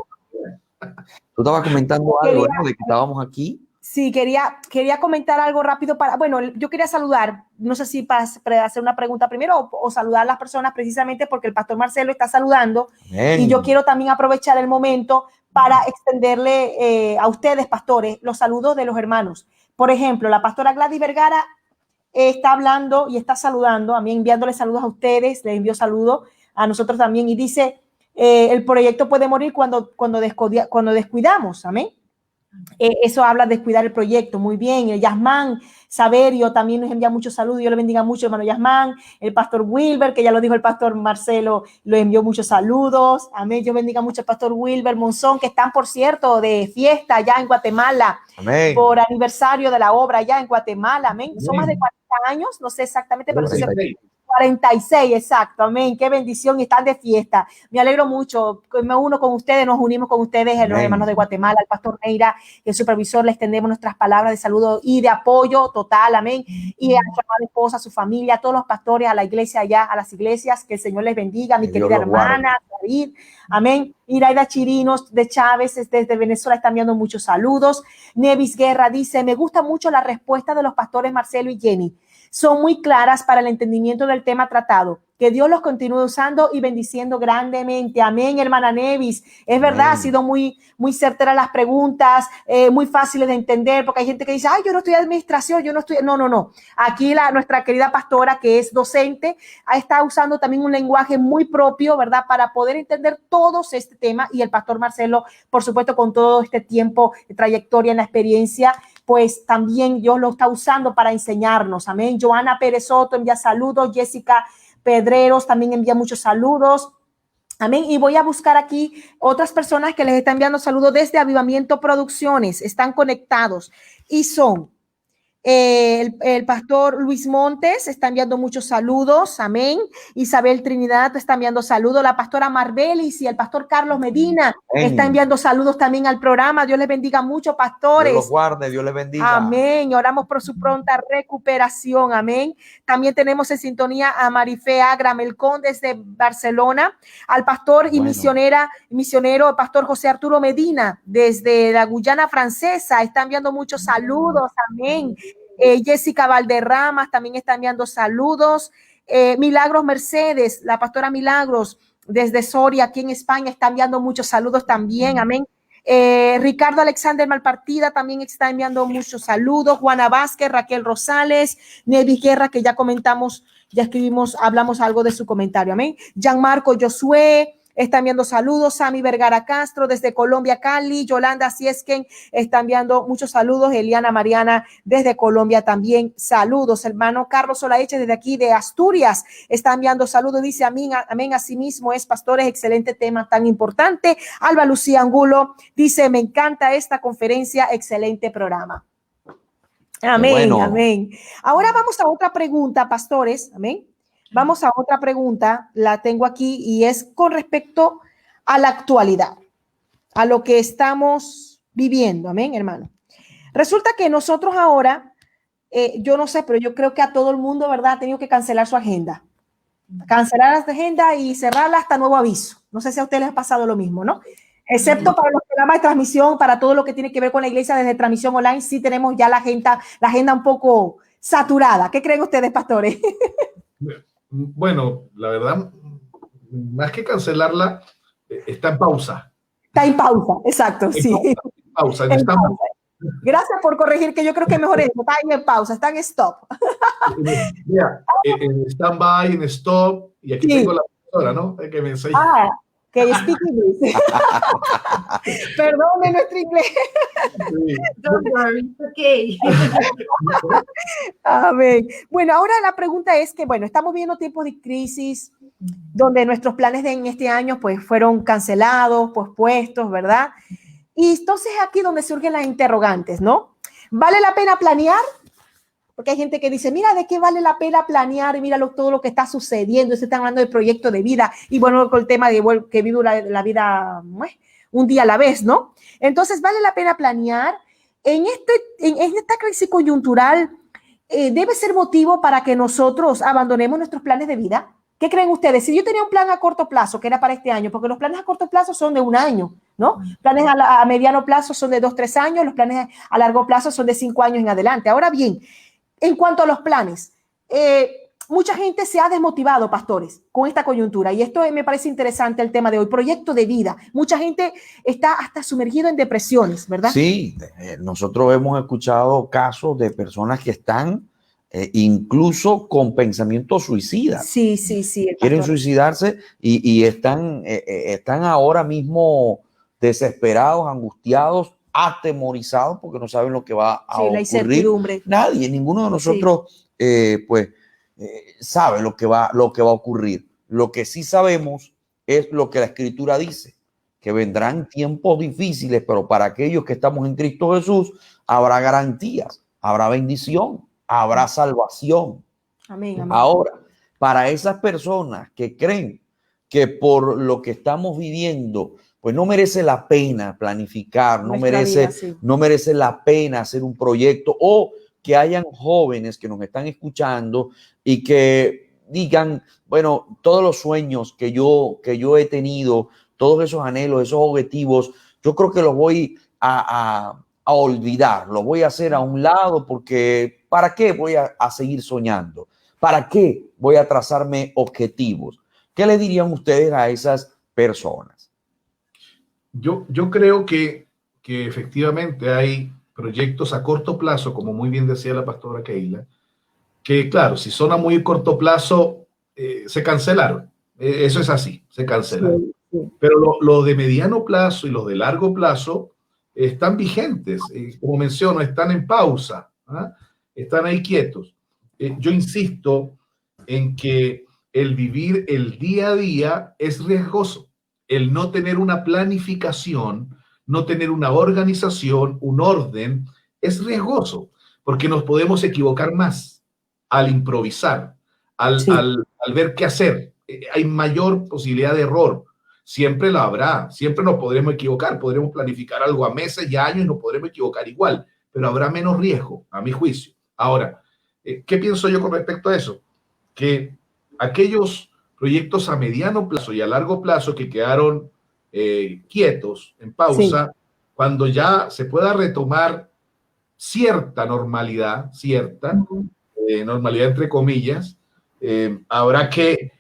tú estabas comentando algo, ¿no? De que estábamos aquí. Sí, quería comentar algo rápido bueno, yo quería saludar, no sé si para hacer una pregunta primero o saludar a las personas precisamente porque el pastor Marcelo está saludando. Amén. Y yo quiero también aprovechar el momento para extenderle a ustedes, pastores, los saludos de los hermanos. Por ejemplo, la pastora Gladys Vergara está hablando y está saludando, a mí enviándole saludos a ustedes, les envío saludos a nosotros también y dice, el proyecto puede morir cuando descuidamos, amén. Eso habla de cuidar el proyecto, muy bien. El Yasmán Saverio también nos envía muchos saludos, Dios le bendiga mucho, hermano Yasmán. El pastor Wilber, que ya lo dijo el pastor Marcelo, lo envió muchos saludos, amén. Dios bendiga mucho al pastor Wilber Monzón, que están, por cierto, de fiesta allá en Guatemala, amén, por aniversario de la obra allá en Guatemala, amén. Son más de 40 años, no sé exactamente, pero sí, 46, exacto, amén, qué bendición, y están de fiesta, me alegro mucho, me uno con ustedes, nos unimos con ustedes, los hermanos de Guatemala, al pastor Neira, el supervisor, le extendemos nuestras palabras de saludo y de apoyo total, amén, y a su amada esposa, a su familia, a todos los pastores, a la iglesia allá, a las iglesias, que el Señor les bendiga, mi querida hermana, David, amén. Iraida Chirinos de Chávez desde Venezuela está enviando muchos saludos. Nevis Guerra dice, me gusta mucho la respuesta de los pastores Marcelo y Jenny. Son muy claras para el entendimiento del tema tratado. Que Dios los continúe usando y bendiciendo grandemente. Amén, hermana Nevis. Es verdad, ha sido muy certera las preguntas, muy fáciles de entender, porque hay gente que dice, ay, yo no estoy en administración, yo no estoy... No. Aquí nuestra querida pastora, que es docente, está usando también un lenguaje muy propio, ¿verdad? Para poder entender todos este tema. Y el pastor Marcelo, por supuesto, con todo este tiempo de trayectoria en la experiencia, pues también Dios lo está usando para enseñarnos. Amén. Joana Pérez Soto envía saludos. Jessica Pedreros también envía muchos saludos. Amén. Y voy a buscar aquí otras personas que les están enviando saludos desde Avivamiento Producciones. Están conectados y son el pastor Luis Montes está enviando muchos saludos, amén. Isabel Trinidad está enviando saludos, la pastora Marbelis y el pastor Carlos Medina está enviando saludos también al programa. Dios les bendiga mucho, pastores. Dios los guarde, Dios les bendiga. Amén. Oramos por su pronta recuperación, amén. También tenemos en sintonía a Marifé Agra Melcón desde Barcelona, al pastor y misionero, el pastor José Arturo Medina desde la Guyana Francesa, está enviando muchos saludos, amén. Jessica Valderramas también está enviando saludos. Milagros Mercedes, la pastora Milagros desde Soria, aquí en España, está enviando muchos saludos también, amén. Ricardo Alexander Malpartida también está enviando muchos saludos. Juana Vázquez, Raquel Rosales, Nevis Guerra, que ya comentamos, ya escribimos, hablamos algo de su comentario, amén. Gianmarco Josué está enviando saludos. Sammy Vergara Castro desde Colombia, Cali. Yolanda Ciesquen está enviando muchos saludos. Eliana Mariana desde Colombia también saludos. Hermano Carlos Solaeche desde aquí de Asturias está enviando saludos. Dice amén, amén. Asimismo es, pastores, excelente tema tan importante. Alba Lucía Angulo dice, me encanta esta conferencia, excelente programa. Amén, amén. Ahora vamos a otra pregunta, pastores, amén. Vamos a otra pregunta, la tengo aquí y es con respecto a la actualidad, a lo que estamos viviendo, amén, hermano. Resulta que nosotros ahora, yo no sé, pero yo creo que a todo el mundo, ¿verdad?, ha tenido que cancelar su agenda. Cancelar la agenda y cerrarla hasta nuevo aviso. No sé si a ustedes les ha pasado lo mismo, ¿no? Excepto para los programas de transmisión, para todo lo que tiene que ver con la iglesia desde transmisión online, sí tenemos ya la agenda un poco saturada. ¿Qué creen ustedes, pastores? Bueno, la verdad, más que cancelarla, está en pausa. Está en pausa, exacto, sí. Pausa. Gracias por corregir, que yo creo que es mejor eso. Está en pausa, está en stop. Mira, en stand-by, en stop, y aquí tengo la profesora, ¿no? Que me enseña. Que speak English. Perdone nuestro inglés. Don't worry, okay. Amén. Bueno, ahora la pregunta es que, bueno, estamos viendo tiempos de crisis donde nuestros planes en este año pues fueron cancelados, pospuestos, ¿verdad? Y entonces aquí donde surgen las interrogantes, ¿no? ¿Vale la pena planear Porque hay gente que dice, mira, ¿de qué vale la pena planear? Y mira todo lo que está sucediendo. Se están hablando de proyecto de vida. Y bueno, con el tema de que vivo la vida un día a la vez, ¿no? Entonces, vale la pena planear. En esta crisis coyuntural, ¿debe ser motivo para que nosotros abandonemos nuestros planes de vida? ¿Qué creen ustedes? Si yo tenía un plan a corto plazo, que era para este año, porque los planes a corto plazo son de un año, ¿no? Planes a mediano plazo son de 2, 3 años, los planes a largo plazo son de 5 años en adelante. Ahora bien, en cuanto a los planes, mucha gente se ha desmotivado, pastores, con esta coyuntura, y esto me parece interesante el tema de hoy, proyecto de vida. Mucha gente está hasta sumergido en depresiones, ¿verdad? Sí, nosotros hemos escuchado casos de personas que están incluso con pensamientos suicidas. Sí. Quieren suicidarse y están ahora mismo desesperados, angustiados, atemorizados porque no saben lo que va a ocurrir. La incertidumbre. Nadie, ninguno de nosotros, sabe lo que va a ocurrir. Lo que sí sabemos es lo que la Escritura dice, que vendrán tiempos difíciles, pero para aquellos que estamos en Cristo Jesús habrá garantías, habrá bendición, habrá salvación. Amén. Ahora, para esas personas que creen que por lo que estamos viviendo, pues no merece la pena planificar, no merece la pena hacer un proyecto, o que hayan jóvenes que nos están escuchando y que digan, bueno, todos los sueños que yo he tenido, todos esos anhelos, esos objetivos, yo creo que los voy a olvidar, los voy a hacer a un lado, porque ¿para qué voy a seguir soñando? ¿Para qué voy a trazarme objetivos? ¿Qué le dirían ustedes a esas personas? Yo creo que efectivamente hay proyectos a corto plazo, como muy bien decía la pastora Keila, que claro, si son a muy corto plazo, se cancelaron. Eso es así, se cancelaron. Sí. Pero lo de mediano plazo y los de largo plazo están vigentes. Como menciono, están en pausa, ¿ah? Están ahí quietos. Yo insisto en que el vivir el día a día es riesgoso. El no tener una planificación, no tener una organización, un orden, es riesgoso, porque nos podemos equivocar más al improvisar, al ver qué hacer. Hay mayor posibilidad de error. Siempre la habrá, siempre nos podremos equivocar, podremos planificar algo a meses y años y nos podremos equivocar igual, pero habrá menos riesgo, a mi juicio. Ahora, ¿qué pienso yo con respecto a eso? Que aquellos proyectos a mediano plazo y a largo plazo que quedaron quietos, en pausa, cuando ya se pueda retomar cierta normalidad, normalidad entre comillas, habrá que,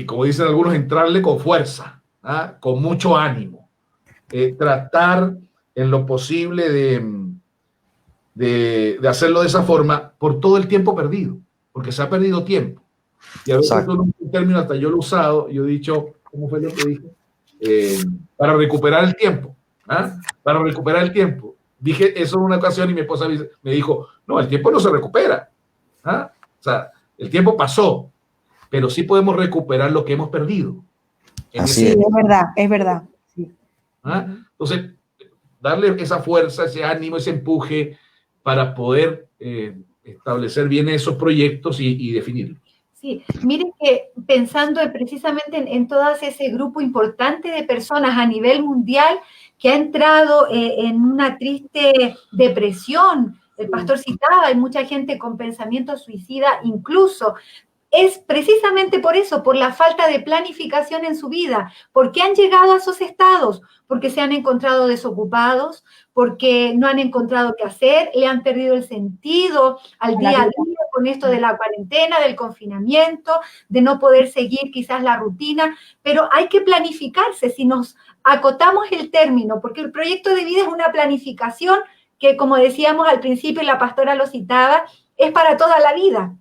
como dicen algunos, entrarle con fuerza, ¿ah? Con mucho ánimo, tratar en lo posible de hacerlo de esa forma por todo el tiempo perdido, porque se ha perdido tiempo. Y a veces un término, hasta yo lo he usado, yo he dicho, ¿cómo fue lo que dije? Para recuperar el tiempo, ¿ah? Para recuperar el tiempo. Dije eso en una ocasión y mi esposa me dijo, no, el tiempo no se recupera, ¿ah? O sea, el tiempo pasó, pero sí podemos recuperar lo que hemos perdido. Así es verdad. Sí. ¿Ah? Entonces, darle esa fuerza, ese ánimo, ese empuje para poder establecer bien esos proyectos y definirlos. Sí, miren que pensando precisamente en todo ese grupo importante de personas a nivel mundial que ha entrado en una triste depresión, el pastor citaba, hay mucha gente con pensamiento suicida incluso. Es precisamente por eso, por la falta de planificación en su vida. ¿Por qué han llegado a esos estados? Porque se han encontrado desocupados, porque no han encontrado qué hacer, le han perdido el sentido al día a día con esto de la cuarentena, del confinamiento, de no poder seguir quizás la rutina, pero hay que planificarse si nos acotamos el término, porque el proyecto de vida es una planificación que, como decíamos al principio y la pastora lo citaba, es para toda la vida.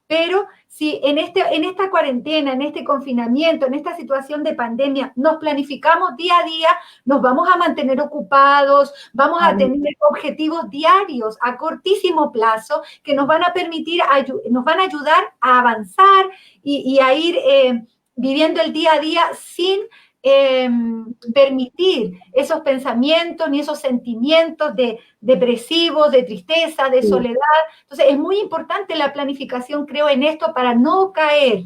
Pero si en esta cuarentena, en este confinamiento, en esta situación de pandemia, nos planificamos día a día, nos vamos a mantener ocupados, vamos a tener objetivos diarios a cortísimo plazo que nos van a permitir, nos van a ayudar a avanzar y a ir viviendo el día a día sin permitir esos pensamientos ni esos sentimientos depresivos, de tristeza, de soledad. Entonces es muy importante la planificación, creo, en esto para no caer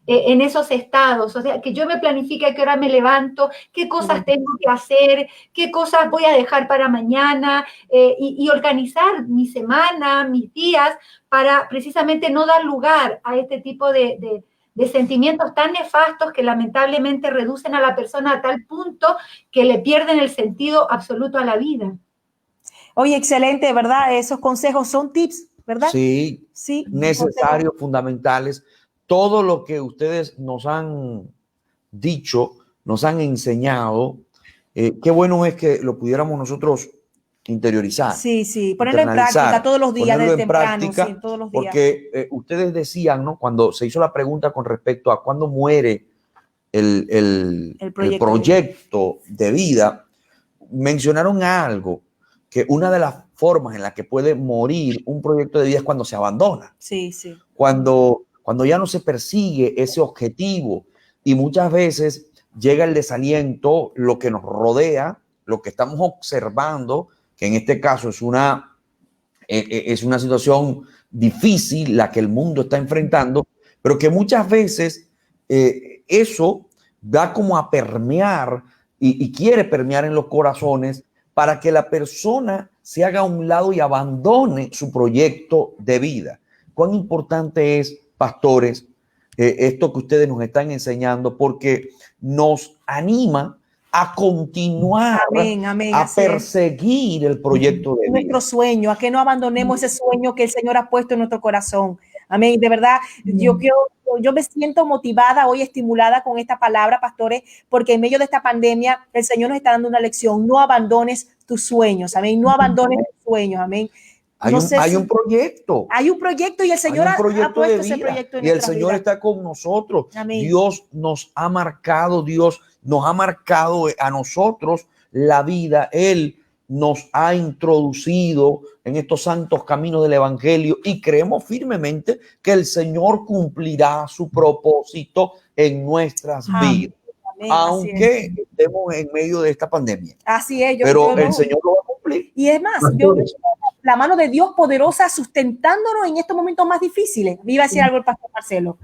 en esos estados, o sea, que yo me planifique a qué hora me levanto, qué cosas tengo que hacer, qué cosas voy a dejar para mañana, y organizar mi semana, mis días, para precisamente no dar lugar a este tipo de sentimientos tan nefastos que lamentablemente reducen a la persona a tal punto que le pierden el sentido absoluto a la vida. Oye, excelente, ¿verdad? Esos consejos son tips, ¿verdad? Sí, sí, necesarios, fundamentales. Todo lo que ustedes nos han dicho, nos han enseñado, qué bueno es que lo pudiéramos nosotros interiorizar. Sí, sí, ponerlo en práctica todos los días, desde temprano, sí, todos los días. Porque ustedes decían, ¿no? Cuando se hizo la pregunta con respecto a cuándo muere el proyecto de vida, mencionaron algo, que una de las formas en la que puede morir un proyecto de vida es cuando se abandona. Sí, sí. Cuando ya no se persigue ese objetivo y muchas veces llega el desaliento, lo que nos rodea, lo que estamos observando, que en este caso es una situación difícil la que el mundo está enfrentando, pero que muchas veces eso da como a permear y quiere permear en los corazones para que la persona se haga a un lado y abandone su proyecto de vida. ¿Cuán importante es, pastores, esto que ustedes nos están enseñando? Porque nos anima a continuar, a perseguir el proyecto de vida. Nuestro sueño, a que no abandonemos ese sueño que el Señor ha puesto en nuestro corazón. Amén. De verdad, yo me siento motivada hoy, estimulada con esta palabra, pastores, porque en medio de esta pandemia el Señor nos está dando una lección. No abandones tus sueños. Amén. No abandones tus sueños. Amén. Hay un proyecto. Hay un proyecto y el Señor ha puesto ese proyecto en y el Señor está con nosotros. Amén. Dios nos ha marcado, a nosotros la vida. Él nos ha introducido en estos santos caminos del Evangelio y creemos firmemente que el Señor cumplirá su propósito en nuestras vidas. Amén. Aunque estemos en medio de esta pandemia. Así es. Pero el Señor lo va a cumplir. Y es más, yo la mano de Dios poderosa sustentándonos en estos momentos más difíciles. Iba a decir algo el pastor Marcelo.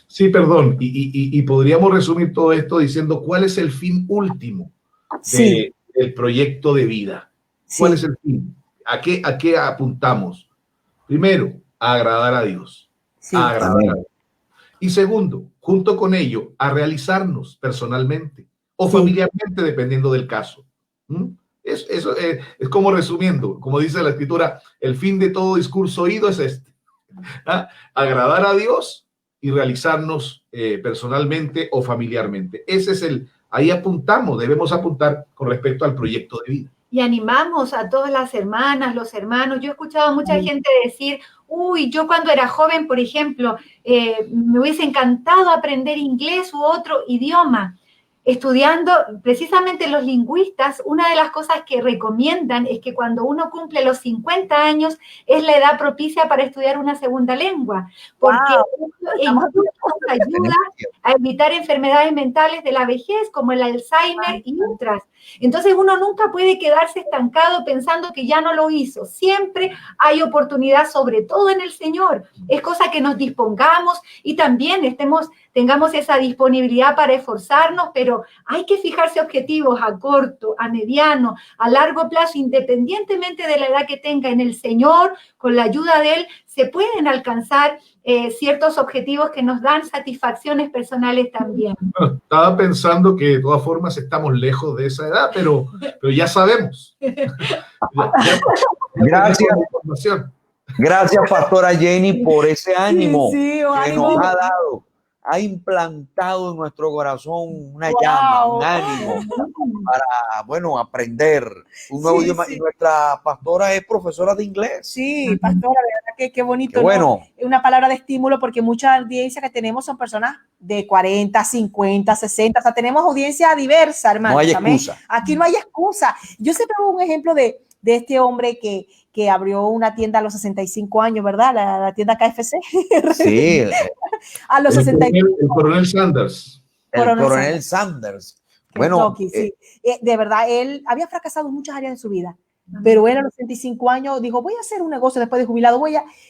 Sí, perdón. Y podríamos resumir todo esto diciendo cuál es el fin último del proyecto de vida. ¿Cuál es el fin? ¿A qué apuntamos? Primero, a agradar a Dios. A agradar a Dios. Y segundo, junto con ello, a realizarnos personalmente o familiarmente, dependiendo del caso. Eso es como resumiendo, como dice la Escritura, el fin de todo discurso oído es este. Agradar a Dios y realizarnos personalmente o familiarmente. Ese es ahí apuntamos, debemos apuntar con respecto al proyecto de vida. Y animamos a todas las hermanas, los hermanos. Yo he escuchado a mucha gente decir, uy, yo cuando era joven, por ejemplo, me hubiese encantado aprender inglés u otro idioma. Estudiando, precisamente los lingüistas, una de las cosas que recomiendan es que cuando uno cumple los 50 años es la edad propicia para estudiar una segunda lengua, porque eso nos ayuda a evitar enfermedades mentales de la vejez, como el Alzheimer y otras. Entonces uno nunca puede quedarse estancado pensando que ya no lo hizo. Siempre hay oportunidad, sobre todo en el Señor. Es cosa que nos dispongamos y también tengamos esa disponibilidad para esforzarnos, pero hay que fijarse objetivos a corto, a mediano, a largo plazo, independientemente de la edad que tenga. En el Señor, con la ayuda de Él, se pueden alcanzar ciertos objetivos que nos dan satisfacciones personales también. Bueno, estaba pensando que de todas formas estamos lejos de esa edad, pero ya sabemos. Gracias, pastora Jenny, por ese ánimo que ánimo. Nos ha dado. Ha implantado en nuestro corazón una llama, un ánimo para, aprender un nuevo idioma. Y nuestra pastora es profesora de inglés. Sí, pastora, de verdad qué bonito. Qué bueno. ¿No? Una palabra de estímulo, porque mucha audiencia que tenemos son personas de 40, 50, 60, o sea, tenemos audiencia diversa, hermano. No hay excusa. Aquí no hay excusa. Yo siempre pongo un ejemplo de este hombre que abrió una tienda a los 65 años, ¿verdad? La tienda KFC. Sí. A los 65. El coronel Sanders. El coronel Sanders. Bueno, Kentucky, sí. De verdad, él había fracasado en muchas áreas de su vida, pero él a los 35 años dijo, voy a hacer un negocio después de jubilado,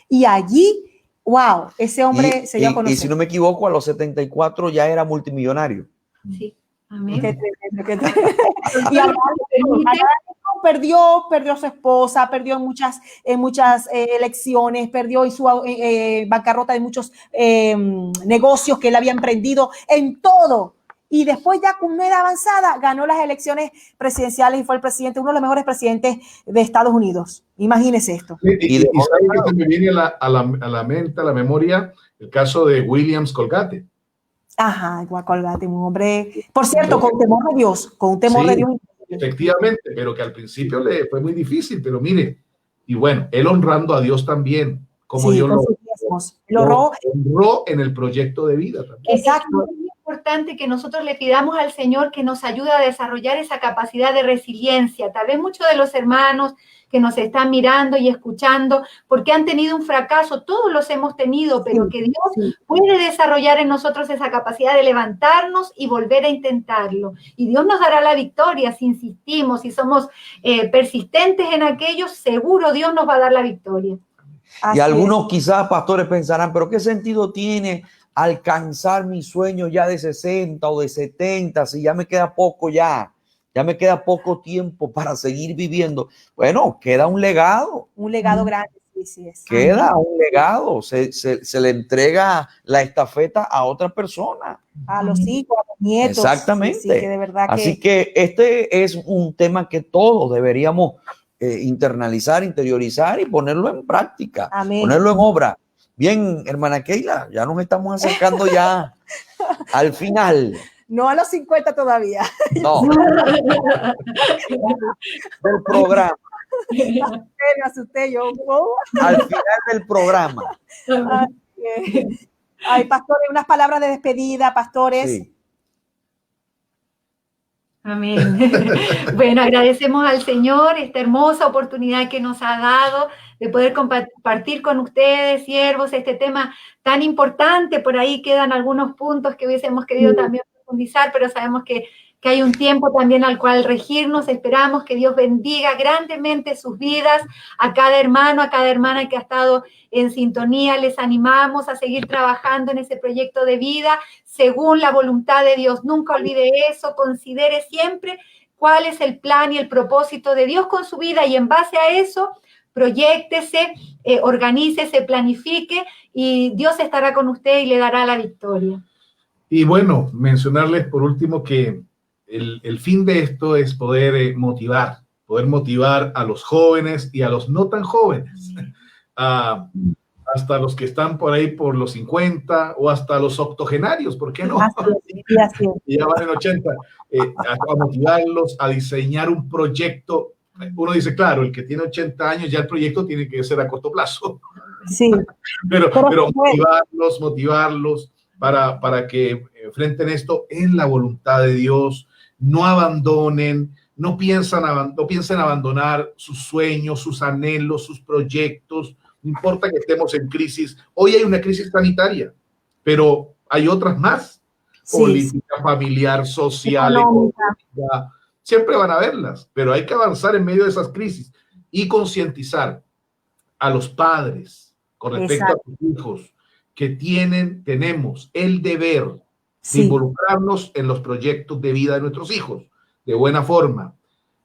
y allí, wow, ese hombre se dio a conocer. Y si no me equivoco, a los 74 ya era multimillonario. Sí, amén. Qué tremendo, qué tremendo. Y perdió a su esposa, perdió en muchas elecciones, perdió en su bancarrota de muchos negocios que él había emprendido, en todo. Y después, ya con una edad avanzada, ganó las elecciones presidenciales y fue el presidente, uno de los mejores presidentes de Estados Unidos. Imagínese esto. Y sabe que se me viene a la mente, a la memoria, el caso de Williams Colgate. Ajá, Colgate, un hombre, por cierto, con temor de Dios, con un temor de Dios. Efectivamente, pero que al principio le fue muy difícil, pero mire, y bueno, él honrando a Dios también, como Dios lo honró en el proyecto de vida también. Exacto. Es muy importante que nosotros le pidamos al Señor que nos ayude a desarrollar esa capacidad de resiliencia. Tal vez muchos de los hermanos que nos están mirando y escuchando, porque han tenido un fracaso, todos los hemos tenido, pero que Dios puede desarrollar en nosotros esa capacidad de levantarnos y volver a intentarlo. Y Dios nos dará la victoria si insistimos, si somos persistentes en aquello, seguro Dios nos va a dar la victoria. Y algunos quizás, pastores, pensarán, pero ¿qué sentido tiene alcanzar mi sueño ya de 60 o de 70 si ya me queda poco ya me queda poco tiempo para seguir viviendo? Bueno, queda un legado. Un legado grande, sí. Queda un legado, se le entrega la estafeta a otra persona. A los hijos, a los nietos. Exactamente. Sí, que de verdad Así que este es un tema que todos deberíamos internalizar, interiorizar y ponerlo en práctica. Amén. Ponerlo en obra. Bien, hermana Keila, ya nos estamos acercando ya al final. No a los 50 todavía. No. Del programa. Me asusté yo. Al final del programa. Ay, pastores, unas palabras de despedida, pastores. Sí. Amén. Bueno, agradecemos al Señor esta hermosa oportunidad que nos ha dado de poder compartir con ustedes, siervos, este tema tan importante. Por ahí quedan algunos puntos que hubiésemos querido también profundizar, pero sabemos que hay un tiempo también al cual regirnos. Esperamos que Dios bendiga grandemente sus vidas, a cada hermano, a cada hermana que ha estado en sintonía. Les animamos a seguir trabajando en ese proyecto de vida según la voluntad de Dios. Nunca olvide eso, considere siempre cuál es el plan y el propósito de Dios con su vida, y en base a eso, proyéctese, organícese, planifique, y Dios estará con usted y le dará la victoria. Y bueno, mencionarles por último que el fin de esto es poder motivar a los jóvenes y a los no tan jóvenes, hasta los que están por ahí por los 50 o hasta los octogenarios, ¿por qué no? Y ya van en 80, a motivarlos a diseñar un proyecto. Uno dice, claro, el que tiene 80 años ya el proyecto tiene que ser a corto plazo. Sí. Pero motivarlos para que enfrenten esto en la voluntad de Dios. No abandonen, no piensen abandonar sus sueños, sus anhelos, sus proyectos. No importa que estemos en crisis. Hoy hay una crisis sanitaria, pero hay otras más. Política, familiar, social, económica. Siempre van a haberlas, pero hay que avanzar en medio de esas crisis y concientizar a los padres con respecto a sus hijos que tenemos el deber de involucrarnos en los proyectos de vida de nuestros hijos de buena forma.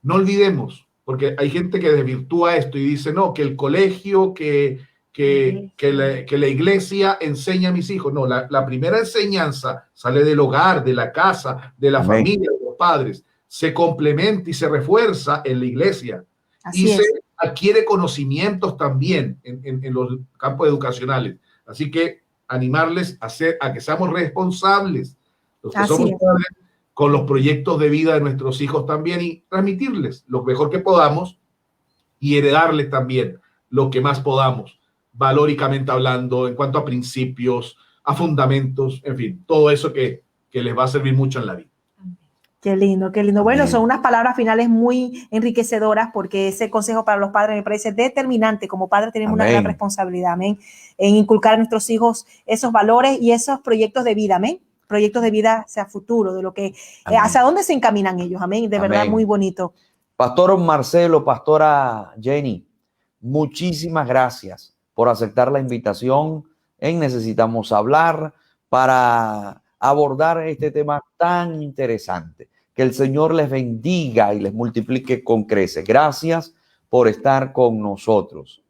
No olvidemos, porque hay gente que desvirtúa esto y dice, no, que el colegio, que la iglesia enseña a mis hijos. No, la primera enseñanza sale del hogar, de la casa, de la familia, de los padres. Se complementa y se refuerza en la iglesia. Se adquiere conocimientos también en los campos educacionales. Así que animarles a que seamos responsables, los que somos padres, con los proyectos de vida de nuestros hijos también, y transmitirles lo mejor que podamos y heredarles también lo que más podamos, valóricamente hablando, en cuanto a principios, a fundamentos, en fin, todo eso que les va a servir mucho en la vida. Qué lindo, qué lindo. Bueno, son unas palabras finales muy enriquecedoras, porque ese consejo para los padres me parece determinante. Como padres tenemos una gran responsabilidad, amén, en inculcar a nuestros hijos esos valores y esos proyectos de vida, amén. proyectos de vida hacia futuro, de lo que, hacia dónde se encaminan ellos. Amén. De verdad, muy bonito. Pastor Marcelo, pastora Jenny, muchísimas gracias por aceptar la invitación en Necesitamos Hablar para abordar este tema tan interesante. Que el Señor les bendiga y les multiplique con creces. Gracias por estar con nosotros.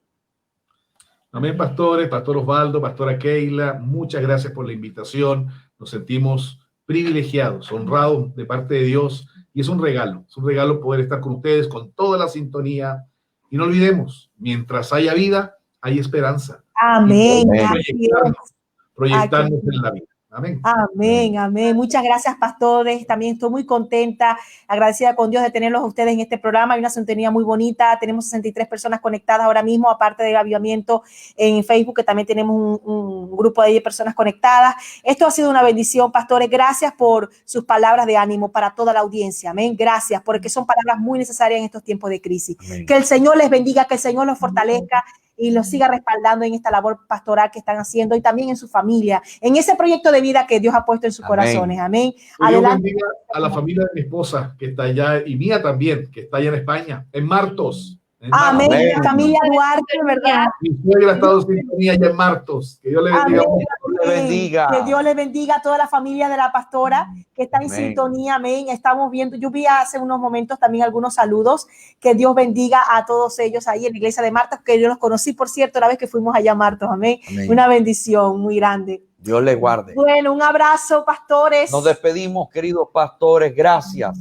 Amén, pastores, pastor Osvaldo, pastora Keila, muchas gracias por la invitación. Nos sentimos privilegiados, honrados de parte de Dios y es un regalo poder estar con ustedes con toda la sintonía. Y no olvidemos, mientras haya vida, hay esperanza. Amén. Proyectarnos en la vida. Amén. Amén, amén. Muchas gracias, pastores. También estoy muy contenta, agradecida con Dios de tenerlos a ustedes en este programa. Hay una sintonía muy bonita. Tenemos 63 personas conectadas ahora mismo, aparte del avivamiento en Facebook, que también tenemos un grupo de personas conectadas. Esto ha sido una bendición, pastores. Gracias por sus palabras de ánimo para toda la audiencia. Amén. Gracias, porque son palabras muy necesarias en estos tiempos de crisis. Amén. Que el Señor les bendiga, que el Señor los fortalezca y los siga respaldando en esta labor pastoral que están haciendo y también en su familia, en ese proyecto de vida que Dios ha puesto en sus corazones. Amén. Adelante. Bendiga a la familia de mi esposa que está allá y mía también, que está allá en España, en Martos. Amén. La familia Duarte, ¿verdad? Mi suegra ha estado en sintonía allá en Martos. Que Dios le bendiga. Que Dios le bendiga a toda la familia de la pastora que está en sintonía. Amén. Estamos viendo, yo vi hace unos momentos también algunos saludos. Que Dios bendiga a todos ellos ahí en la iglesia de Martos, que yo los conocí, por cierto, la vez que fuimos allá a Martos. Amén. Una bendición muy grande. Dios les guarde. Bueno, un abrazo, pastores. Nos despedimos, queridos pastores. Gracias.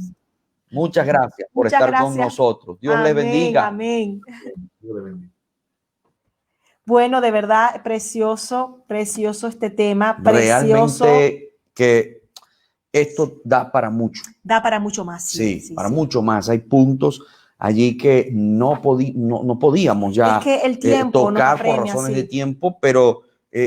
Muchas gracias por estar con nosotros. Dios les bendiga. Amén. Dios les bendiga. Bueno, de verdad, precioso este tema. Precioso. Realmente que esto da para mucho. Da para mucho más. Sí, para mucho más. Hay puntos allí que no podíamos ya es que el tiempo tocar por razones de tiempo, pero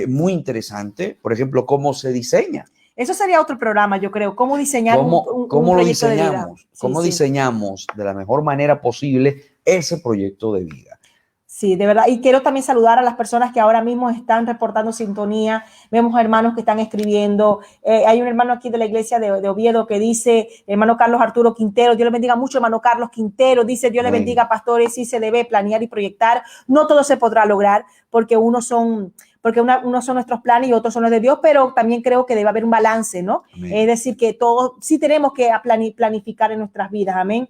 muy interesante. Por ejemplo, cómo se diseña. Eso sería otro programa, yo creo. ¿Cómo diseñar un proyecto de vida? ¿Cómo diseñamos de la mejor manera posible ese proyecto de vida? Sí, de verdad. Y quiero también saludar a las personas que ahora mismo están reportando sintonía. Vemos hermanos que están escribiendo. Hay un hermano aquí de la iglesia de Oviedo que dice, hermano Carlos Arturo Quintero, Dios le bendiga mucho, hermano Carlos Quintero. Dice, Dios le bendiga, pastores, sí se debe planear y proyectar. No todo se podrá lograr porque unos son nuestros planes y otros son los de Dios, pero también creo que debe haber un balance, ¿no? Amén. Es decir, que todos sí tenemos que planificar en nuestras vidas, amén.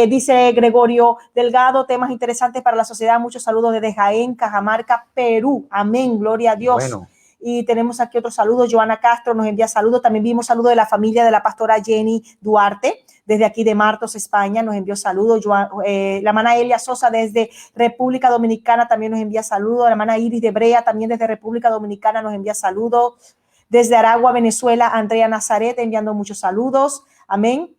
Dice Gregorio Delgado, temas interesantes para la sociedad, muchos saludos desde Jaén, Cajamarca, Perú, amén, gloria a Dios. Bueno. Y tenemos aquí otro saludo, Joana Castro nos envía saludos, también vimos saludos de la familia de la pastora Jenny Duarte, desde aquí de Martos, España, nos envió saludos. La hermana Elia Sosa desde República Dominicana también nos envía saludos. La hermana Iris de Brea también desde República Dominicana nos envía saludos. Desde Aragua, Venezuela, Andrea Nazaret enviando muchos saludos. Amén.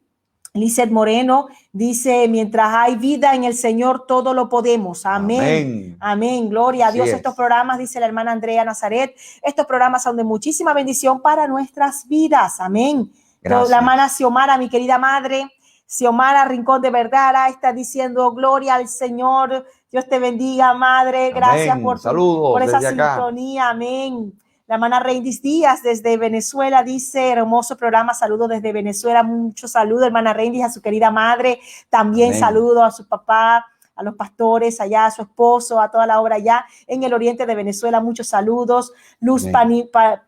Lizeth Moreno dice, mientras hay vida en el Señor, todo lo podemos. Amén. Amén. Amén. Gloria a Dios. Estos programas, dice la hermana Andrea Nazaret, estos programas son de muchísima bendición para nuestras vidas. Amén. Gracias. La hermana Xiomara, mi querida madre, Xiomara Rincón de Vergara, está diciendo, gloria al Señor. Dios te bendiga, madre. Gracias por esa sintonía. Amén. La hermana Reindis Díaz desde Venezuela dice, hermoso programa, saludos desde Venezuela, muchos saludos, hermana Reindis, a su querida madre, también saludos a su papá, a los pastores allá, a su esposo, a toda la obra allá en el oriente de Venezuela, muchos saludos. Luz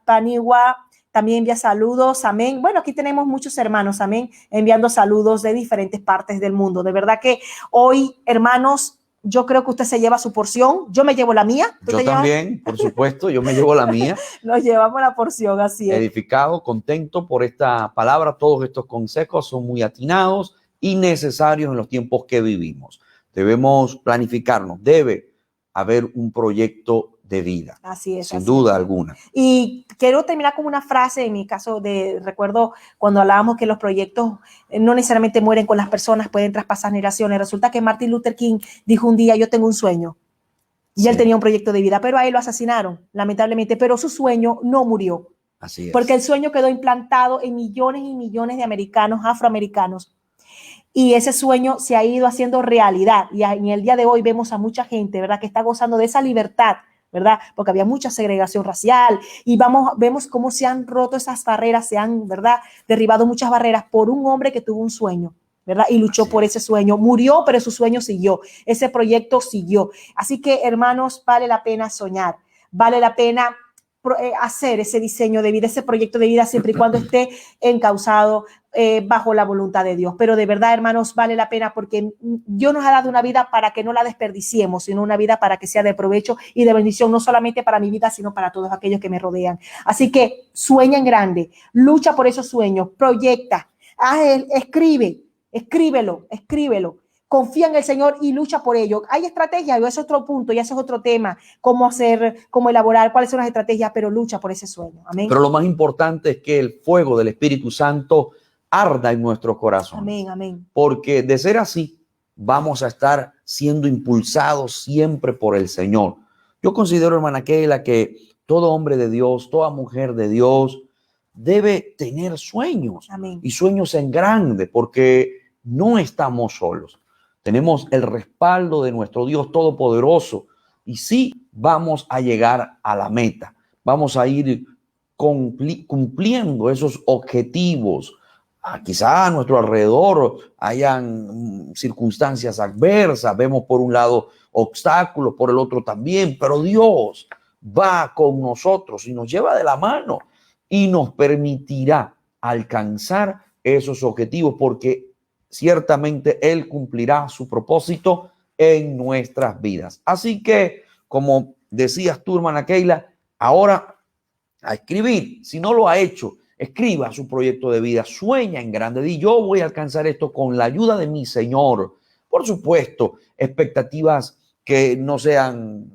Paniagua también envía saludos, amén. Bueno, aquí tenemos muchos hermanos, amén, enviando saludos de diferentes partes del mundo. De verdad que hoy, hermanos, yo creo que usted se lleva su porción. Yo me llevo la mía. Yo también, por supuesto, yo me llevo la mía. Nos llevamos la porción, así es. Edificado, contento por esta palabra. Todos estos consejos son muy atinados y necesarios en los tiempos que vivimos. Debemos planificarnos. Debe haber un proyecto de vida. Así es. Sin duda alguna. Y quiero terminar con una frase, en mi caso, recuerdo cuando hablábamos que los proyectos no necesariamente mueren con las personas, pueden traspasar generaciones. Resulta que Martin Luther King dijo un día, yo tengo un sueño. Y él tenía un proyecto de vida, pero a él lo asesinaron, lamentablemente, pero su sueño no murió. Así es. Porque el sueño quedó implantado en millones y millones de americanos, afroamericanos. Y ese sueño se ha ido haciendo realidad. Y en el día de hoy vemos a mucha gente, ¿verdad?, que está gozando de esa libertad ¿verdad? Porque había mucha segregación racial y vemos cómo se han roto esas barreras, se han, ¿verdad?, derribado muchas barreras por un hombre que tuvo un sueño, ¿verdad? Y luchó por ese sueño. Murió, pero su sueño siguió. Ese proyecto siguió. Así que, hermanos, vale la pena soñar. Vale la pena hacer ese diseño de vida, ese proyecto de vida, siempre y cuando esté encauzado bajo la voluntad de Dios. Pero de verdad, hermanos, vale la pena porque Dios nos ha dado una vida para que no la desperdiciemos, sino una vida para que sea de provecho y de bendición, no solamente para mi vida, sino para todos aquellos que me rodean. Así que sueña en grande, lucha por esos sueños, proyecta, escríbelo. Confía en el Señor y lucha por ello. Hay estrategias, ese es otro punto, y ese es otro tema, cómo hacer, cómo elaborar, cuáles son las estrategias, pero lucha por ese sueño. Amén. Pero lo más importante es que el fuego del Espíritu Santo arda en nuestro corazón. Amén, amén. Porque de ser así, vamos a estar siendo impulsados siempre por el Señor. Yo considero, hermana Keila, que todo hombre de Dios, toda mujer de Dios debe tener sueños. Amén. Y sueños en grande, porque no estamos solos. Tenemos el respaldo de nuestro Dios Todopoderoso y sí vamos a llegar a la meta. Vamos a ir cumpliendo esos objetivos. Quizá a nuestro alrededor hayan circunstancias adversas. Vemos por un lado obstáculos, por el otro también, pero Dios va con nosotros y nos lleva de la mano y nos permitirá alcanzar esos objetivos porque ciertamente Él cumplirá su propósito en nuestras vidas. Así que, como decías tú, hermana Keila, ahora a escribir. Si no lo ha hecho, escriba su proyecto de vida, sueña en grande. Di, yo voy a alcanzar esto con la ayuda de mi Señor. Por supuesto, expectativas que no sean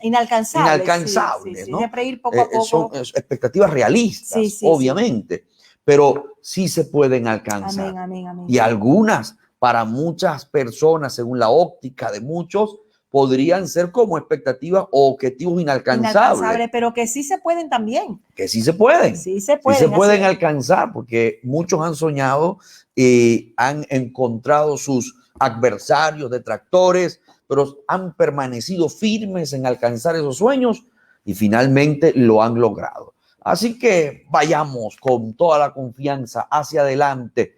inalcanzables, sí, ¿no? Siempre ir poco a poco. Son expectativas realistas, obviamente. Pero sí se pueden alcanzar. Amén. Y algunas, para muchas personas, según la óptica de muchos, podrían ser como expectativas o objetivos inalcanzables. Pero que sí se pueden también. Que sí se pueden. Sí se pueden alcanzar, porque muchos han soñado y han encontrado sus adversarios, detractores, pero han permanecido firmes en alcanzar esos sueños y finalmente lo han logrado. Así que vayamos con toda la confianza hacia adelante.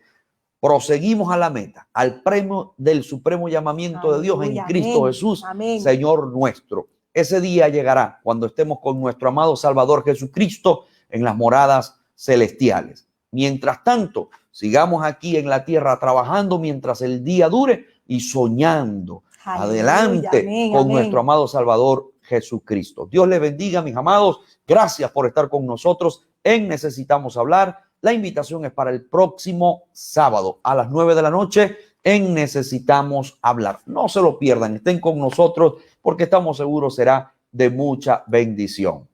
Proseguimos a la meta, al premio del supremo llamamiento de Dios en Cristo Jesús, Señor nuestro. Ese día llegará cuando estemos con nuestro amado Salvador Jesucristo en las moradas celestiales. Mientras tanto, sigamos aquí en la tierra trabajando mientras el día dure y soñando adelante con nuestro amado Salvador Jesucristo. Dios les bendiga, mis amados. Gracias por estar con nosotros en Necesitamos Hablar. La invitación es para el próximo sábado a las 9 de la noche en Necesitamos Hablar. No se lo pierdan, estén con nosotros porque estamos seguros será de mucha bendición.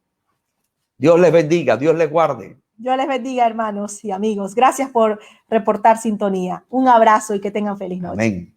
Dios les bendiga, Dios les guarde. Dios les bendiga, hermanos y amigos. Gracias por reportar sintonía. Un abrazo y que tengan feliz noche. Amén.